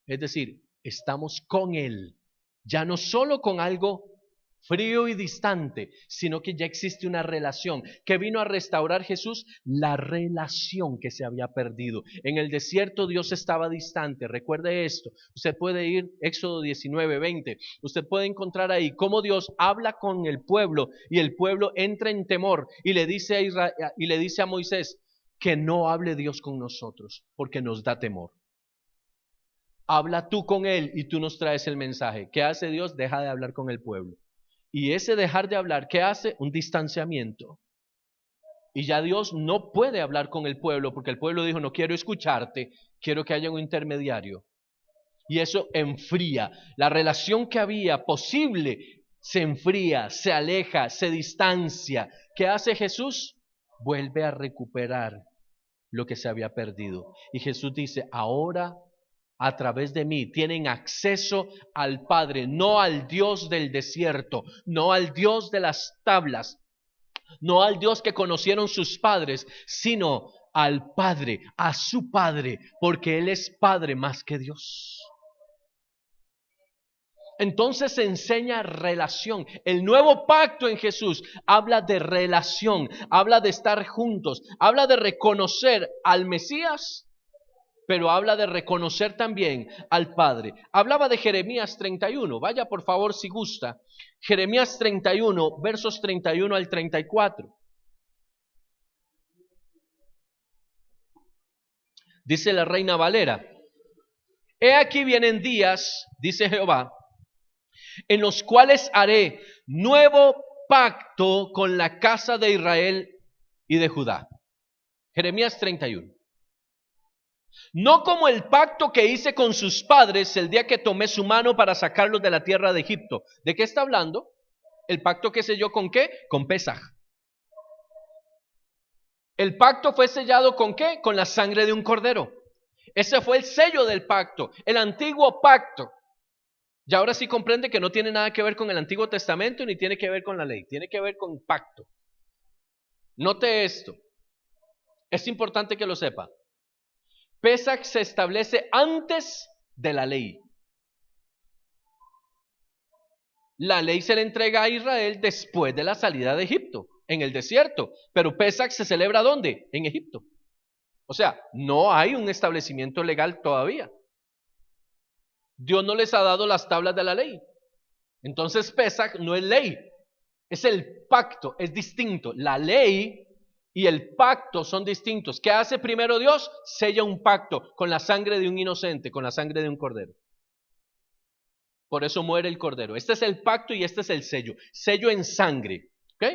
Es decir, estamos con Él, ya no solo con algo frío y distante, sino que ya existe una relación. ¿Que vino a restaurar Jesús? La relación que se había perdido. En el desierto Dios estaba distante, recuerde esto. Usted puede ir, Éxodo 19, 20, usted puede encontrar ahí cómo Dios habla con el pueblo y el pueblo entra en temor y le dice a Israel, y le dice a Moisés que no hable Dios con nosotros porque nos da temor. Habla tú con él y tú nos traes el mensaje. ¿Qué hace Dios? Deja de hablar con el pueblo. Y ese dejar de hablar, ¿qué hace? Un distanciamiento. Y ya Dios no puede hablar con el pueblo porque el pueblo dijo, no quiero escucharte, quiero que haya un intermediario. Y eso enfría. La relación que había posible se enfría, se aleja, se distancia. ¿Qué hace Jesús? Vuelve a recuperar lo que se había perdido. Y Jesús dice, ahora a través de mí tienen acceso al Padre, no al Dios del desierto, no al Dios de las tablas, no al Dios que conocieron sus padres, sino al Padre, a su Padre, porque Él es Padre más que Dios. Entonces se enseña relación. El nuevo pacto en Jesús habla de relación, habla de estar juntos, habla de reconocer al Mesías, pero habla de reconocer también al Padre. Hablaba de Jeremías 31. Vaya por favor si gusta. Jeremías 31, versos 31 al 34. Dice la Reina Valera: He aquí vienen días, dice Jehová, en los cuales haré nuevo pacto con la casa de Israel y de Judá. Jeremías 31. No como el pacto que hice con sus padres el día que tomé su mano para sacarlos de la tierra de Egipto. ¿De qué está hablando? ¿El pacto que selló con qué? Con Pesaj. El pacto fue sellado con qué? Con la sangre de un cordero. Ese fue el sello del pacto, el antiguo pacto. Y ahora sí comprende que no tiene nada que ver con el Antiguo Testamento ni tiene que ver con la ley, tiene que ver con pacto. Note esto, es importante que lo sepa. Pesaj se establece antes de la ley. La ley se le entrega a Israel después de la salida de Egipto, en el desierto. Pero Pesaj se celebra ¿dónde? En Egipto. O sea, no hay un establecimiento legal todavía. Dios no les ha dado las tablas de la ley. Entonces Pesaj no es ley, es el pacto, es distinto. La ley y el pacto son distintos. ¿Qué hace primero Dios? Sella un pacto con la sangre de un inocente, con la sangre de un cordero. Por eso muere el cordero. Este es el pacto y este es el sello. Sello en sangre. ¿Ok?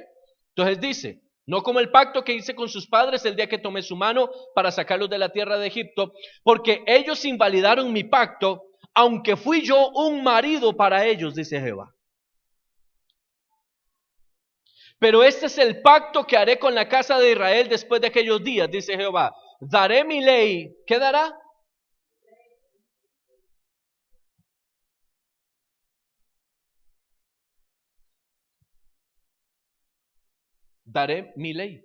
Entonces dice, no como el pacto que hice con sus padres el día que tomé su mano para sacarlos de la tierra de Egipto, porque ellos invalidaron mi pacto, aunque fui yo un marido para ellos, dice Jehová. Pero este es el pacto que haré con la casa de Israel después de aquellos días, dice Jehová. Daré mi ley. ¿Qué dará? Daré mi ley.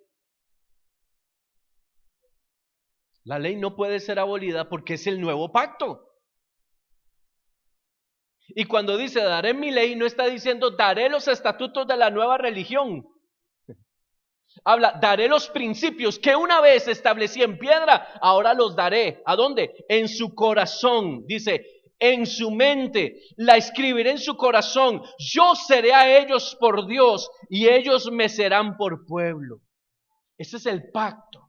La ley no puede ser abolida porque es el nuevo pacto. Y cuando dice daré mi ley, no está diciendo daré los estatutos de la nueva religión. Habla, daré los principios que una vez establecí en piedra, ahora los daré. ¿A dónde? En su corazón. Dice, en su mente, la escribiré en su corazón. Yo seré a ellos por Dios y ellos me serán por pueblo. Ese es el pacto.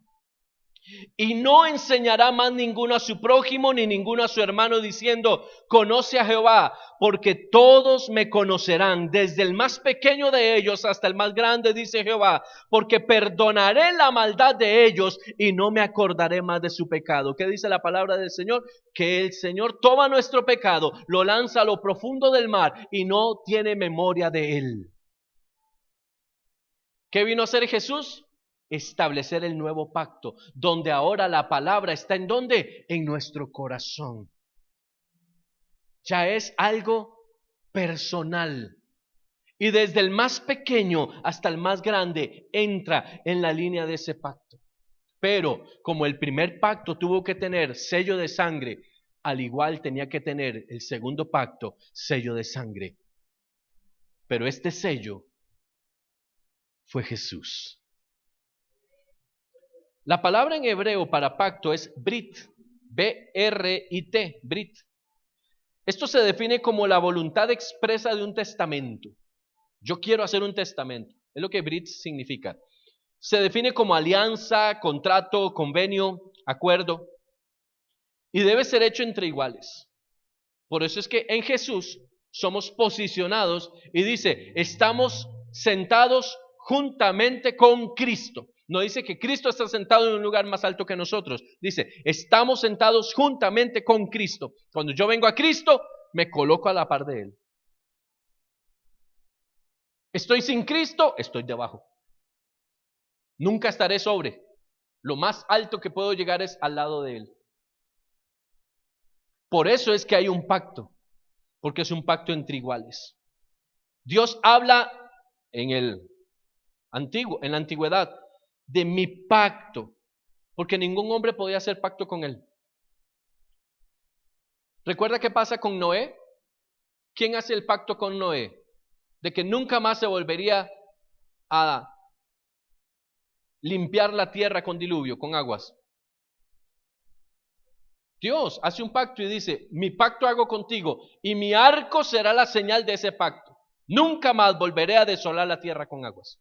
Y no enseñará más ninguno a su prójimo ni ninguno a su hermano diciendo, conoce a Jehová, porque todos me conocerán, desde el más pequeño de ellos hasta el más grande, dice Jehová, porque perdonaré la maldad de ellos y no me acordaré más de su pecado. ¿Qué dice la palabra del Señor? Que el Señor toma nuestro pecado, lo lanza a lo profundo del mar y no tiene memoria de él. ¿Qué vino a hacer Jesús? Establecer el nuevo pacto, donde ahora la palabra está ¿en dónde? En nuestro corazón. Ya es algo personal. Y desde el más pequeño hasta el más grande entra en la línea de ese pacto. Pero como el primer pacto tuvo que tener sello de sangre, al igual tenía que tener el segundo pacto sello de sangre. Pero este sello fue Jesús. La palabra en hebreo para pacto es brit, B-R-I-T, brit. Esto se define como la voluntad expresa de un testamento. Yo quiero hacer un testamento, es lo que brit significa. Se define como alianza, contrato, convenio, acuerdo, y debe ser hecho entre iguales. Por eso es que en Jesús somos posicionados y dice, estamos sentados juntamente con Cristo. No dice que Cristo está sentado en un lugar más alto que nosotros. Dice, estamos sentados juntamente con Cristo. Cuando yo vengo a Cristo, me coloco a la par de Él. Estoy sin Cristo, estoy debajo. Nunca estaré sobre. Lo más alto que puedo llegar es al lado de Él. Por eso es que hay un pacto, porque es un pacto entre iguales. Dios habla en la antigüedad, de mi pacto, porque ningún hombre podía hacer pacto con Él. ¿Recuerda qué pasa con Noé? ¿quién hace el pacto con Noé? De que nunca más se volvería a limpiar la tierra con diluvio, con aguas. Dios hace un pacto y dice, mi pacto hago contigo y mi arco será la señal de ese pacto. Nunca más volveré a desolar la tierra con aguas.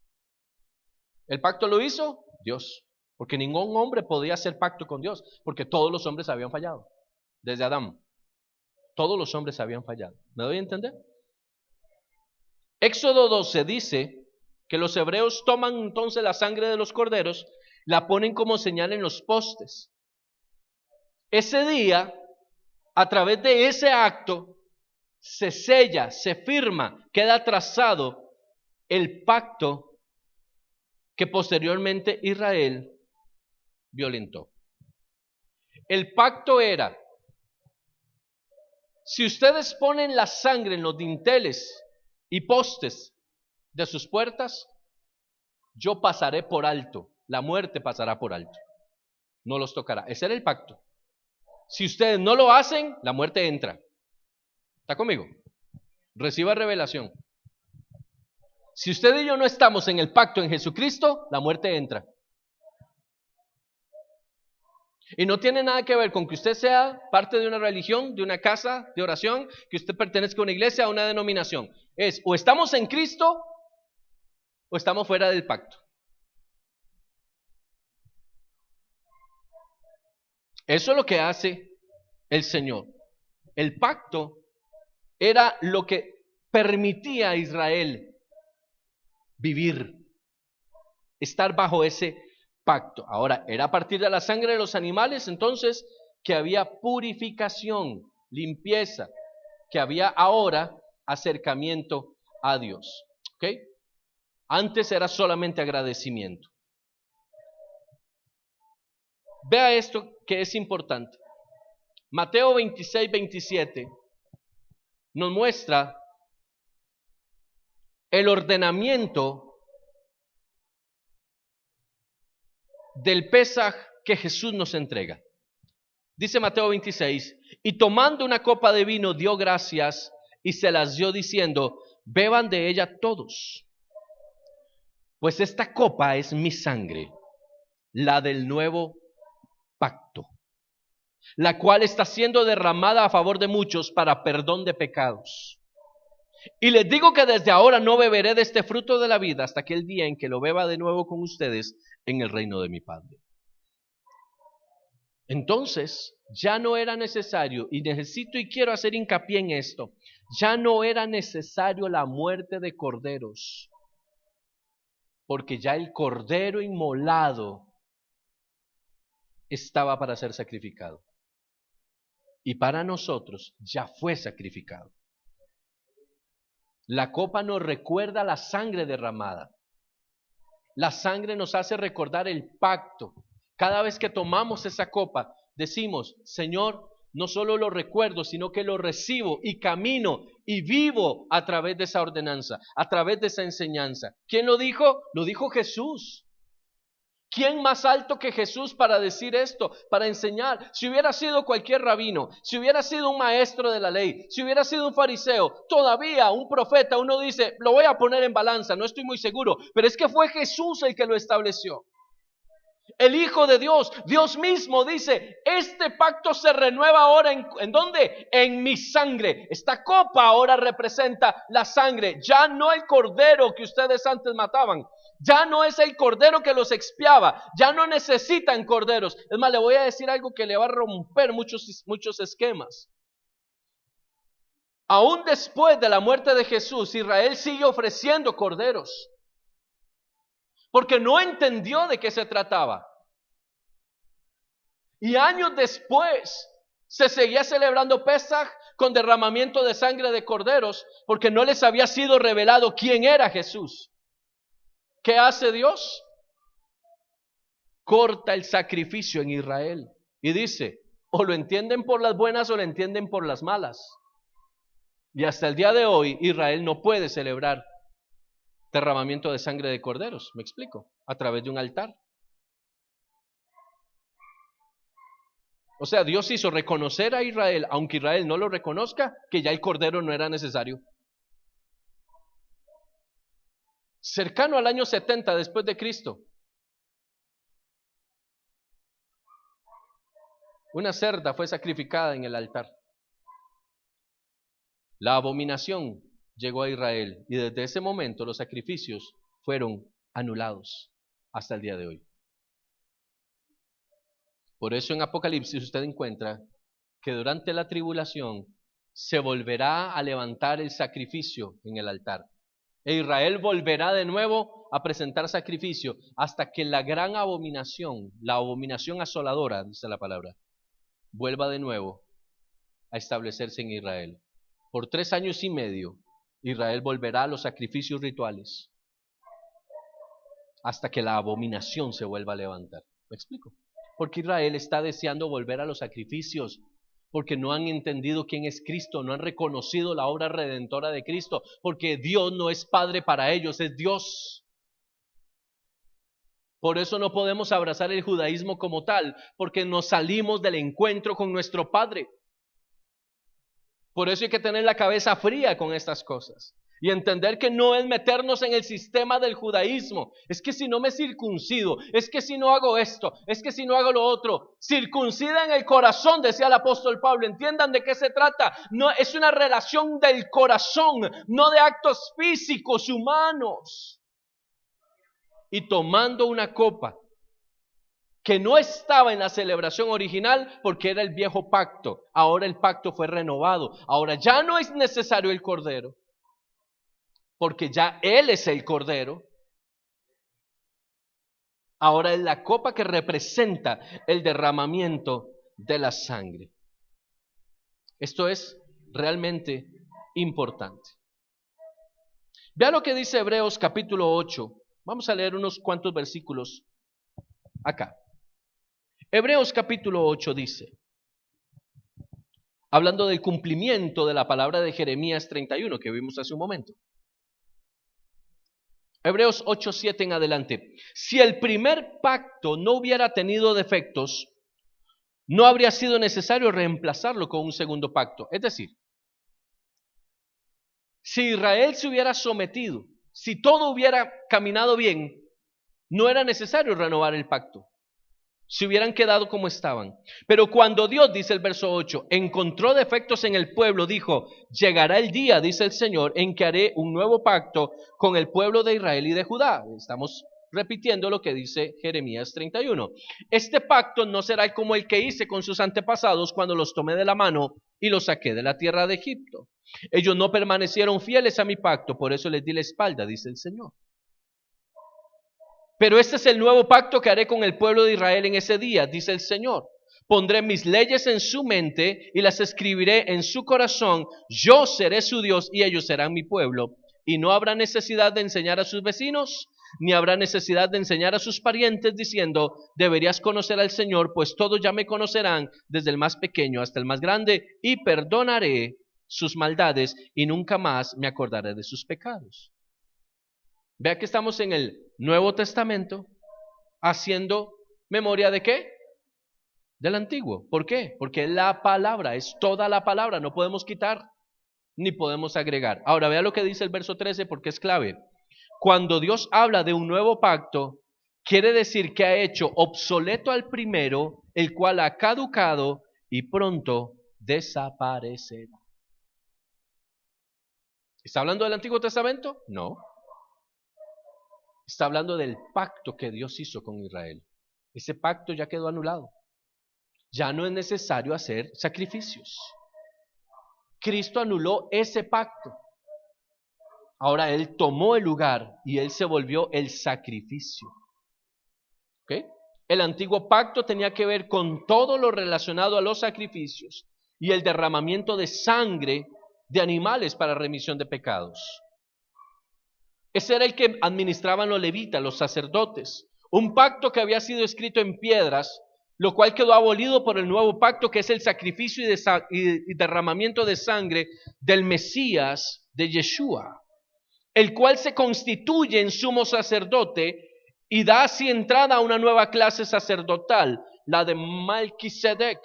¿El pacto lo hizo? Dios. Porque ningún hombre podía hacer pacto con Dios, porque todos los hombres habían fallado. Desde Adán. Todos los hombres habían fallado. ¿Me doy a entender? Éxodo 12 dice que los hebreos toman entonces la sangre de los corderos, la ponen como señal en los postes. Ese día, a través de ese acto, se sella, se firma, queda trazado el pacto que posteriormente Israel violentó. El pacto era, si ustedes ponen la sangre en los dinteles y postes de sus puertas, yo pasaré por alto, la muerte pasará por alto, no los tocará. Ese era el pacto. Si ustedes no lo hacen, la muerte entra. ¿Está conmigo? Reciba revelación. Si usted y yo no estamos en el pacto en Jesucristo, la muerte entra. Y no tiene nada que ver con que usted sea parte de una religión, de una casa de oración, que usted pertenezca a una iglesia, a una denominación. Es o estamos en Cristo o estamos fuera del pacto. Eso es lo que hace el Señor. El pacto era lo que permitía a Israel vivir, estar bajo ese pacto. Ahora, era a partir de la sangre de los animales, entonces, que había purificación, limpieza, que había ahora acercamiento a Dios. ¿Ok? Antes era solamente agradecimiento. Vea esto que es importante. Mateo 26, 27 nos muestra el ordenamiento del Pesaj que Jesús nos entrega. Dice Mateo 26, y tomando una copa de vino dio gracias y se las dio diciendo, beban de ella todos, pues esta copa es mi sangre, la del nuevo pacto, la cual está siendo derramada a favor de muchos para perdón de pecados. Y les digo que desde ahora no beberé de este fruto de la vida hasta aquel día en que lo beba de nuevo con ustedes en el reino de mi Padre. Entonces, ya no era necesario, y necesito y quiero hacer hincapié en esto, ya no era necesario la muerte de corderos, porque ya el cordero inmolado estaba para ser sacrificado. Y para nosotros ya fue sacrificado. La copa nos recuerda la sangre derramada. La sangre nos hace recordar el pacto. Cada vez que tomamos esa copa, decimos, Señor, no solo lo recuerdo, sino que lo recibo y camino y vivo a través de esa ordenanza, a través de esa enseñanza. ¿Quién lo dijo? Lo dijo Jesús. ¿Quién más alto que Jesús para decir esto, para enseñar? Si hubiera sido cualquier rabino, si hubiera sido un maestro de la ley, si hubiera sido un fariseo, todavía un profeta, uno dice, lo voy a poner en balanza, no estoy muy seguro, pero es que fue Jesús el que lo estableció. El Hijo de Dios, Dios mismo dice, este pacto se renueva ahora ¿en dónde? En mi sangre. Esta copa ahora representa la sangre, ya no el cordero que ustedes antes mataban. Ya no es el cordero que los expiaba, ya no necesitan corderos. Es más, le voy a decir algo que le va a romper muchos esquemas. Aún después de la muerte de Jesús, Israel sigue ofreciendo corderos, porque no entendió de qué se trataba. Y años después se seguía celebrando Pesaj con derramamiento de sangre de corderos, porque no les había sido revelado quién era Jesús. ¿Qué hace Dios? Corta el sacrificio en Israel y dice, o lo entienden por las buenas o lo entienden por las malas. Y hasta el día de hoy Israel no puede celebrar derramamiento de sangre de corderos, ¿me explico? A través de un altar. O sea, Dios hizo reconocer a Israel, aunque Israel no lo reconozca, que ya el cordero no era necesario. Cercano al año 70 después de Cristo, una cerda fue sacrificada en el altar. La abominación llegó a Israel y desde ese momento los sacrificios fueron anulados hasta el día de hoy. Por eso en Apocalipsis usted encuentra que durante la tribulación se volverá a levantar el sacrificio en el altar. E Israel volverá de nuevo a presentar sacrificio hasta que la gran abominación, la abominación asoladora, dice la palabra, vuelva de nuevo a establecerse en Israel. Por 3 años y medio, Israel volverá a los sacrificios rituales hasta que la abominación se vuelva a levantar. ¿Me explico? Porque Israel está deseando volver a los sacrificios, porque no han entendido quién es Cristo, no han reconocido la obra redentora de Cristo, porque Dios no es Padre para ellos, es Dios. Por eso no podemos abrazar el judaísmo como tal, porque nos salimos del encuentro con nuestro Padre. Por eso hay que tener la cabeza fría con estas cosas y entender que no es meternos en el sistema del judaísmo. Es que si no me circuncido, es que si no hago esto, es que si no hago lo otro. Circuncida en el corazón, decía el apóstol Pablo. Entiendan de qué se trata. No es una relación del corazón, no de actos físicos humanos. Y tomando una copa que no estaba en la celebración original porque era el viejo pacto. Ahora el pacto fue renovado. Ahora ya no es necesario el cordero, porque ya Él es el cordero. Ahora es la copa que representa el derramamiento de la sangre. Esto es realmente importante. Vea lo que dice Hebreos capítulo 8. Vamos a leer unos cuantos versículos acá. Hebreos capítulo 8 dice, hablando del cumplimiento de la palabra de Jeremías 31 que vimos hace un momento. Hebreos 8:7 en adelante. Si el primer pacto no hubiera tenido defectos, no habría sido necesario reemplazarlo con un segundo pacto. Es decir, si Israel se hubiera sometido, si todo hubiera caminado bien, no era necesario renovar el pacto. Se hubieran quedado como estaban. Pero cuando Dios, dice el verso 8, encontró defectos en el pueblo, dijo, llegará el día, dice el Señor, en que haré un nuevo pacto con el pueblo de Israel y de Judá. Estamos repitiendo lo que dice Jeremías 31. Este pacto no será como el que hice con sus antepasados cuando los tomé de la mano y los saqué de la tierra de Egipto. Ellos no permanecieron fieles a mi pacto, por eso les di la espalda, dice el Señor. Pero este es el nuevo pacto que haré con el pueblo de Israel en ese día, dice el Señor. Pondré mis leyes en su mente y las escribiré en su corazón. Yo seré su Dios y ellos serán mi pueblo. Y no habrá necesidad de enseñar a sus vecinos, ni habrá necesidad de enseñar a sus parientes diciendo, deberías conocer al Señor, pues todos ya me conocerán, desde el más pequeño hasta el más grande, y perdonaré sus maldades y nunca más me acordaré de sus pecados. Vea que estamos en el Nuevo Testamento haciendo memoria ¿de qué? Del Antiguo. ¿Por qué? Porque la palabra, es toda la palabra, no podemos quitar ni podemos agregar. Ahora vea lo que dice el verso 13 porque es clave. Cuando Dios habla de un nuevo pacto, quiere decir que ha hecho obsoleto al primero, el cual ha caducado y pronto desaparecerá. ¿Está hablando del Antiguo Testamento? No. Está hablando del pacto que Dios hizo con Israel. Ese pacto ya quedó anulado. Ya no es necesario hacer sacrificios. Cristo anuló ese pacto. Ahora Él tomó el lugar y Él se volvió el sacrificio. ¿Okay? El antiguo pacto tenía que ver con todo lo relacionado a los sacrificios y el derramamiento de sangre de animales para remisión de pecados. Ese era el que administraban los levitas, los sacerdotes. Un pacto que había sido escrito en piedras, lo cual quedó abolido por el nuevo pacto, que es el sacrificio y derramamiento de sangre del Mesías, de Yeshua, el cual se constituye en sumo sacerdote y da así entrada a una nueva clase sacerdotal, la de Melquisedec.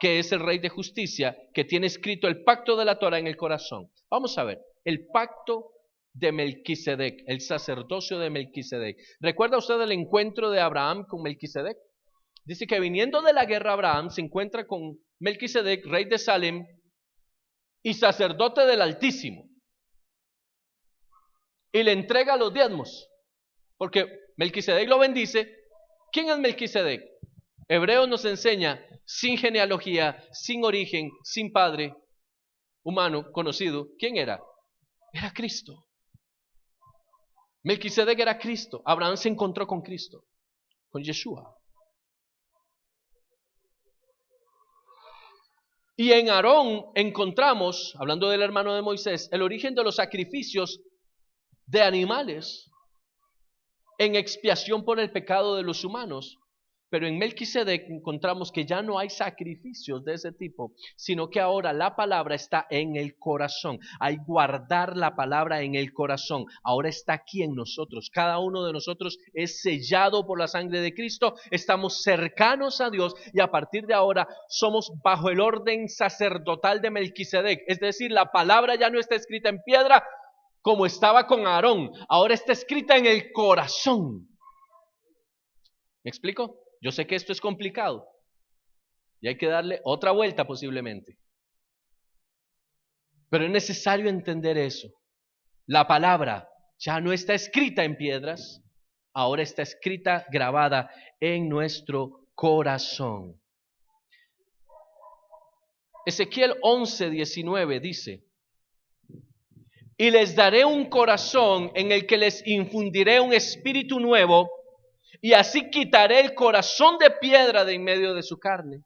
que es el Rey de justicia, que tiene escrito el pacto de la Torah en el corazón. Vamos a ver, el pacto de Melquisedec, el sacerdocio de Melquisedec. ¿Recuerda usted el encuentro de Abraham con Melquisedec? Dice que viniendo de la guerra Abraham se encuentra con Melquisedec, rey de Salem y sacerdote del Altísimo. Y le entrega los diezmos, porque Melquisedec lo bendice. ¿Quién es Melquisedec? Hebreos nos enseña, sin genealogía, sin origen, sin padre humano conocido. ¿Quién era? Era Cristo. Melquisedec era Cristo. Abraham se encontró con Cristo, con Yeshua. Y en Aarón encontramos, hablando del hermano de Moisés, el origen de los sacrificios de animales en expiación por el pecado de los humanos. Pero en Melquisedec encontramos que ya no hay sacrificios de ese tipo, sino que ahora la palabra está en el corazón. Hay guardar la palabra en el corazón. Ahora está aquí en nosotros. Cada uno de nosotros es sellado por la sangre de Cristo. Estamos cercanos a Dios y a partir de ahora somos bajo el orden sacerdotal de Melquisedec. Es decir, la palabra ya no está escrita en piedra como estaba con Aarón. Ahora está escrita en el corazón. ¿Me explico? Yo sé que esto es complicado y hay que darle otra vuelta posiblemente. Pero es necesario entender eso. La palabra ya no está escrita en piedras, ahora está escrita, grabada en nuestro corazón. Ezequiel 11:19 dice: y les daré un corazón en el que les infundiré un espíritu nuevo, y así quitaré el corazón de piedra de en medio de su carne.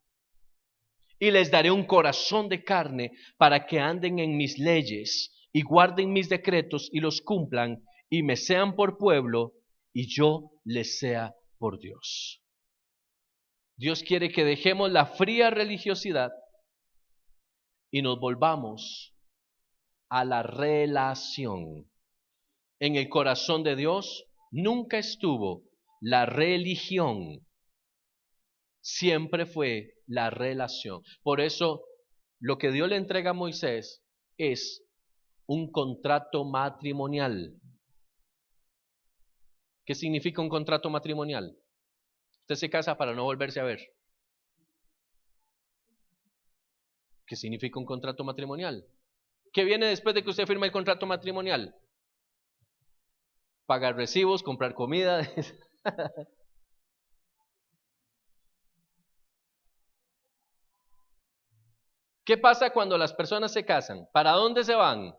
Y les daré un corazón de carne para que anden en mis leyes y guarden mis decretos y los cumplan y me sean por pueblo y yo les sea por Dios. Dios quiere que dejemos la fría religiosidad y nos volvamos a la relación. En el corazón de Dios nunca estuvo la religión, siempre fue la relación. Por eso lo que Dios le entrega a Moisés es un contrato matrimonial. ¿Qué significa un contrato matrimonial? Usted se casa para no volverse a ver. ¿Qué significa un contrato matrimonial? ¿Qué viene después de que usted firma el contrato matrimonial? Pagar recibos, comprar comida. ¿Qué pasa cuando las personas se casan? ¿Para dónde se van?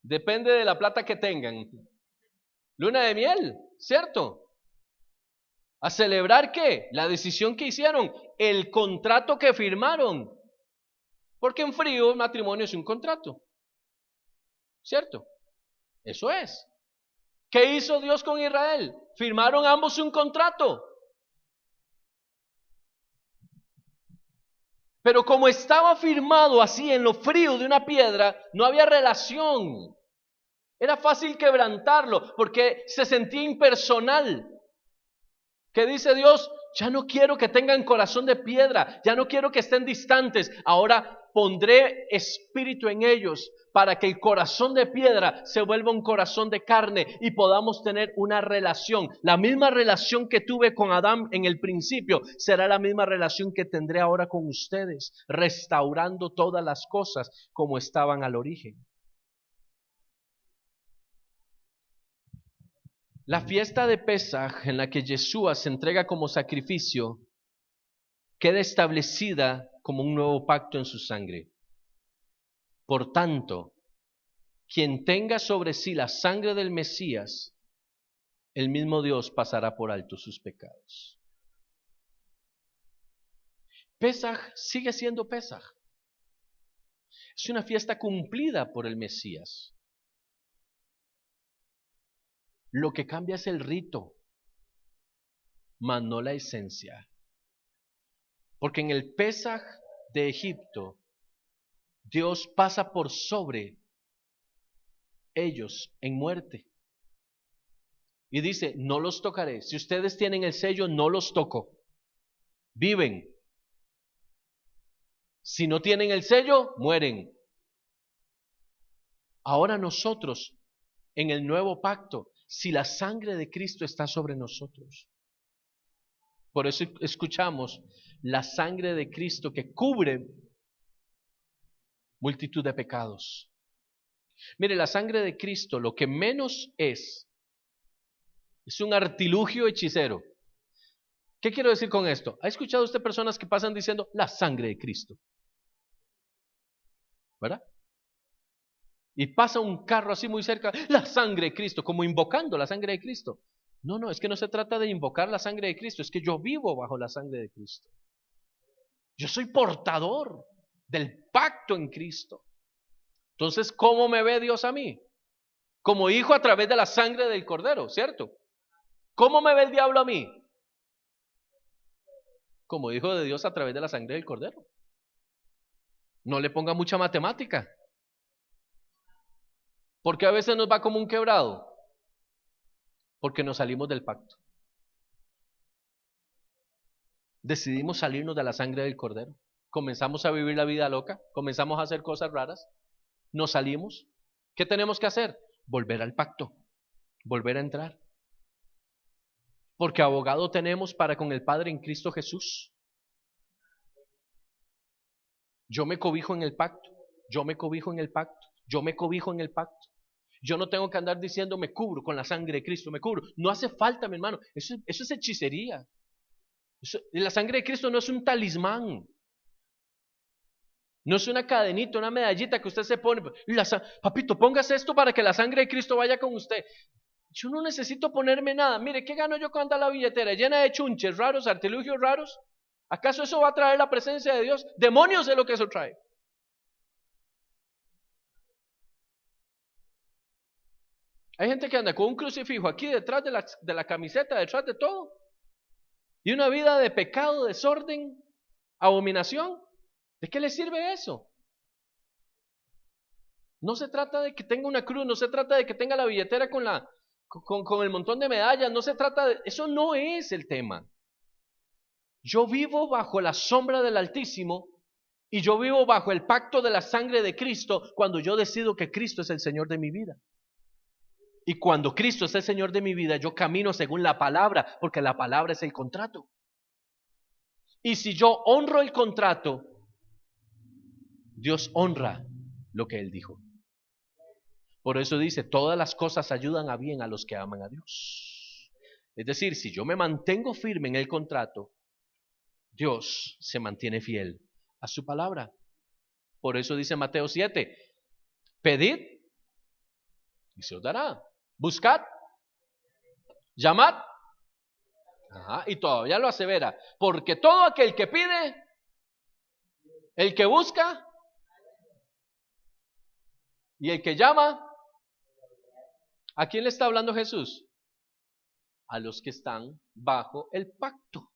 Depende de la plata que tengan. Luna de miel, ¿cierto? ¿A celebrar qué? La decisión que hicieron, el contrato que firmaron. Porque en frío el matrimonio es un contrato, ¿cierto? Eso es. ¿Qué hizo Dios con Israel? Firmaron ambos un contrato. Pero como estaba firmado así en lo frío de una piedra, no había relación. Era fácil quebrantarlo porque se sentía impersonal. ¿Qué dice Dios? Ya no quiero que tengan corazón de piedra, ya no quiero que estén distantes. Ahora pondré espíritu en ellos para que el corazón de piedra se vuelva un corazón de carne y podamos tener una relación. La misma relación que tuve con Adán en el principio será la misma relación que tendré ahora con ustedes, restaurando todas las cosas como estaban al origen. La fiesta de Pesaj, en la que Yeshua se entrega como sacrificio, queda establecida como un nuevo pacto en su sangre. Por tanto, quien tenga sobre sí la sangre del Mesías, el mismo Dios pasará por alto sus pecados. Pesaj sigue siendo Pesaj. Es una fiesta cumplida por el Mesías. Lo que cambia es el rito, mas no la esencia. Porque en el Pesaj de Egipto, Dios pasa por sobre ellos en muerte. Y dice, no los tocaré. Si ustedes tienen el sello, no los toco. Viven. Si no tienen el sello, mueren. Ahora nosotros, en el nuevo pacto, si la sangre de Cristo está sobre nosotros. Por eso escuchamos la sangre de Cristo que cubre multitud de pecados. Mire, la sangre de Cristo lo que menos es un artilugio hechicero. ¿Qué quiero decir con esto? ¿Ha escuchado usted personas que pasan diciendo la sangre de Cristo? ¿Verdad? Y pasa un carro así muy cerca, la sangre de Cristo, como invocando la sangre de Cristo. No, es que no se trata de invocar la sangre de Cristo, es que yo vivo bajo la sangre de Cristo. Yo soy portador del pacto en Cristo. Entonces, ¿cómo me ve Dios a mí? Como hijo a través de la sangre del Cordero, ¿cierto? ¿Cómo me ve el diablo a mí? Como hijo de Dios a través de la sangre del Cordero. No le ponga mucha matemática. Porque a veces nos va como un quebrado. Porque nos salimos del pacto. Decidimos salirnos de la sangre del Cordero. Comenzamos a vivir la vida loca. Comenzamos a hacer cosas raras. Nos salimos. ¿Qué tenemos que hacer? Volver al pacto. Volver a entrar. Porque abogado tenemos para con el Padre en Cristo Jesús. Yo me cobijo en el pacto. Yo me cobijo en el pacto. Yo me cobijo en el pacto. Yo no tengo que andar diciendo me cubro con la sangre de Cristo, me cubro. No hace falta, mi hermano. Eso es hechicería. La sangre de Cristo no es un talismán. No es una cadenita, una medallita que usted se pone. Papito, póngase esto para que la sangre de Cristo vaya con usted. Yo no necesito ponerme nada. Mire, ¿qué gano yo cuando anda la billetera llena de chunches raros, artilugios raros? ¿Acaso eso va a traer la presencia de Dios? Demonios es lo que eso trae. Hay gente que anda con un crucifijo aquí detrás de la camiseta, detrás de todo. Y una vida de pecado, desorden, abominación. ¿De qué le sirve eso? No se trata de que tenga una cruz, no se trata de que tenga la billetera con el montón de medallas, no se trata de... Eso no es el tema. Yo vivo bajo la sombra del Altísimo y yo vivo bajo el pacto de la sangre de Cristo cuando yo decido que Cristo es el Señor de mi vida. Y cuando Cristo es el Señor de mi vida, yo camino según la palabra, porque la palabra es el contrato. Y si yo honro el contrato, Dios honra lo que Él dijo. Por eso dice, todas las cosas ayudan a bien a los que aman a Dios. Es decir, si yo me mantengo firme en el contrato, Dios se mantiene fiel a su palabra. Por eso dice Mateo 7, pedid y se os dará. Buscad, llamad. Y todavía lo asevera, porque todo aquel que pide, el que busca y el que llama, ¿a quién le está hablando Jesús? A los que están bajo el pacto.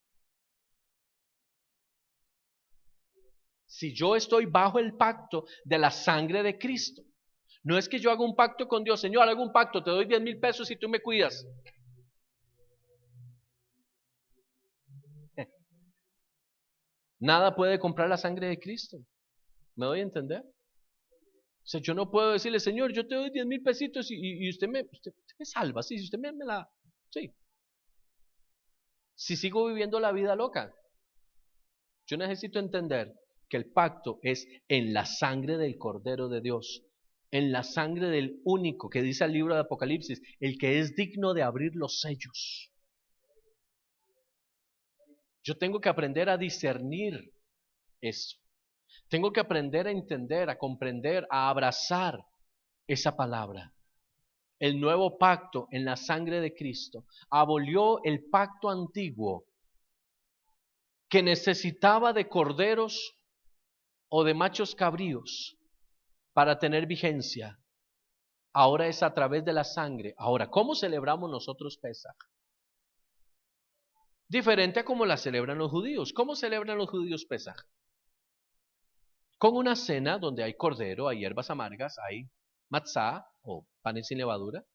Si yo estoy bajo el pacto de la sangre de Cristo, no es que yo haga un pacto con Dios, Señor, hago un pacto, te doy 10,000 pesos y tú me cuidas. Nada puede comprar la sangre de Cristo. ¿Me doy a entender? O sea, yo no puedo decirle, Señor, yo te doy 10,000 pesitos y usted me salva. Sí, si usted me la... Sí. Si sigo viviendo la vida loca, yo necesito entender que el pacto es en la sangre del Cordero de Dios, en la sangre del único que dice el libro de Apocalipsis, el que es digno de abrir los sellos. Yo tengo que aprender a discernir eso. Tengo que aprender a entender, a comprender, a abrazar esa palabra. El nuevo pacto en la sangre de Cristo abolió el pacto antiguo que necesitaba de corderos o de machos cabríos para tener vigencia. Ahora es a través de la sangre. Ahora, ¿cómo celebramos nosotros Pesaj? Diferente a como la celebran los judíos. ¿Cómo celebran los judíos Pesaj? Con una cena donde hay cordero, hay hierbas amargas, hay matzá o panes sin levadura.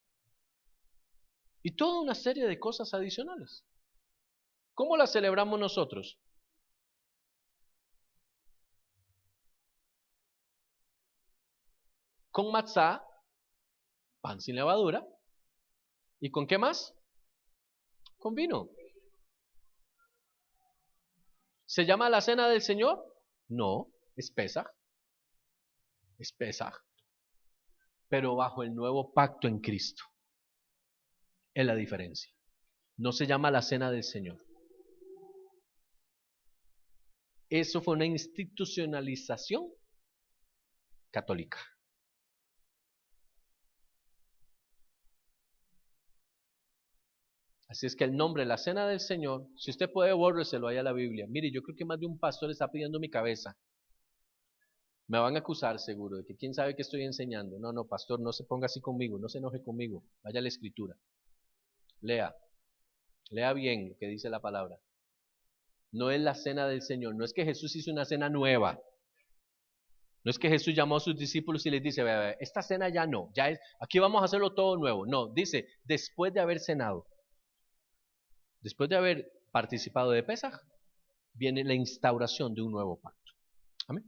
y toda una serie de cosas adicionales. ¿Cómo la celebramos nosotros? Con matzá, pan sin levadura, ¿y con qué más? Con vino. ¿Se llama la cena del Señor? No, es Pesaj, es Pesaj, pero bajo el nuevo pacto en Cristo. Es la diferencia. No se llama la cena del Señor. Eso fue una institucionalización católica. Así es que el nombre, la cena del Señor, si usted puede, bórreselo ahí a la Biblia. Mire, yo creo que más de un pastor está pidiendo mi cabeza. Me van a acusar seguro de que quién sabe qué estoy enseñando. No, no, pastor, no se ponga así conmigo, no se enoje conmigo. Vaya a la escritura. Lea, lea bien lo que dice la palabra. No es la cena del Señor, no es que Jesús hizo una cena nueva. No es que Jesús llamó a sus discípulos y les dice, ve, esta cena ya no, ya es, aquí vamos a hacerlo todo nuevo. No, dice, después de haber cenado, después de haber participado de Pesaj, viene la instauración de un nuevo pacto. Amén.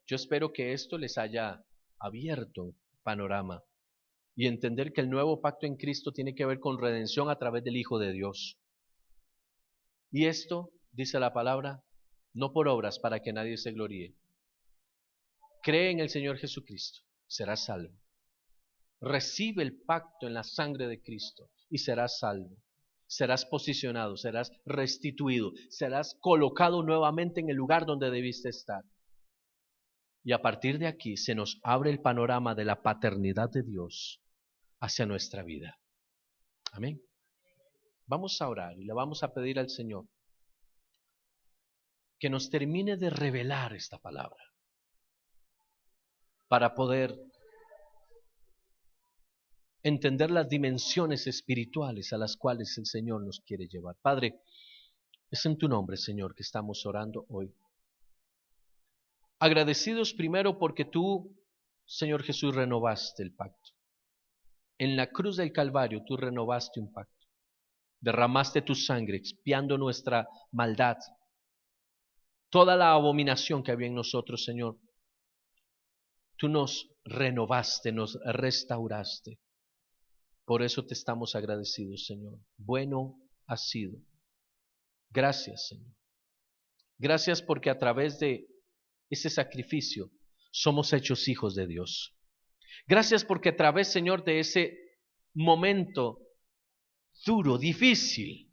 Yo espero que esto les haya abierto panorama y entender que el nuevo pacto en Cristo tiene que ver con redención a través del Hijo de Dios. Y esto, dice la palabra, no por obras para que nadie se gloríe. Cree en el Señor Jesucristo, serás salvo. Recibe el pacto en la sangre de Cristo y serás salvo. Serás posicionado, serás restituido, serás colocado nuevamente en el lugar donde debiste estar. Y a partir de aquí se nos abre el panorama de la paternidad de Dios hacia nuestra vida. Amén. Vamos a orar y le vamos a pedir al Señor que nos termine de revelar esta palabra para poder entender las dimensiones espirituales a las cuales el Señor nos quiere llevar. Padre, es en tu nombre, Señor, que estamos orando hoy. Agradecidos primero porque tú, Señor Jesús, renovaste el pacto. En la cruz del Calvario tú renovaste un pacto. Derramaste tu sangre expiando nuestra maldad, toda la abominación que había en nosotros, Señor. Tú nos renovaste, nos restauraste. Por eso te estamos agradecidos, Señor. Bueno has sido. Gracias, Señor. Gracias porque a través de ese sacrificio somos hechos hijos de Dios. Gracias porque a través, Señor, de ese momento duro, difícil,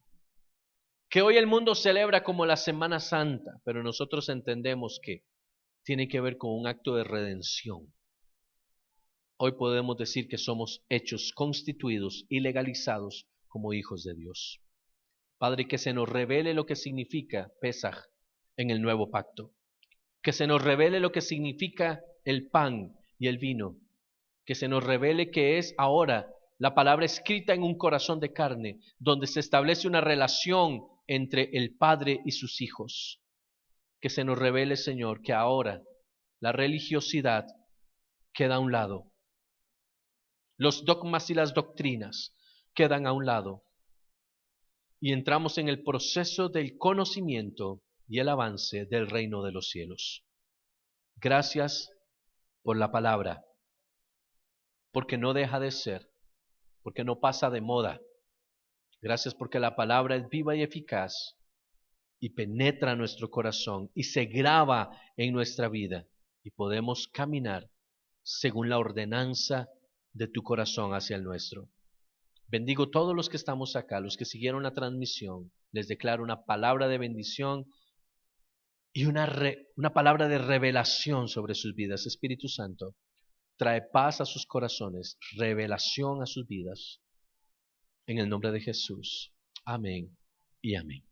que hoy el mundo celebra como la Semana Santa, pero nosotros entendemos que tiene que ver con un acto de redención. Hoy podemos decir que somos hechos, constituidos y legalizados como hijos de Dios. Padre, que se nos revele lo que significa Pesaj en el nuevo pacto. Que se nos revele lo que significa el pan y el vino. Que se nos revele que es ahora la palabra escrita en un corazón de carne, donde se establece una relación entre el Padre y sus hijos. Que se nos revele, Señor, que ahora la religiosidad queda a un lado. Los dogmas y las doctrinas quedan a un lado. Y entramos en el proceso del conocimiento y el avance del reino de los cielos. Gracias por la palabra, porque no deja de ser, porque no pasa de moda. Gracias porque la palabra es viva y eficaz y penetra nuestro corazón y se graba en nuestra vida y podemos caminar según la ordenanza de tu corazón hacia el nuestro. Bendigo todos los que estamos acá, los que siguieron la transmisión. Les declaro una palabra de bendición y una palabra de revelación sobre sus vidas. Espíritu Santo, trae paz a sus corazones, revelación a sus vidas. En el nombre de Jesús. Amén y amén.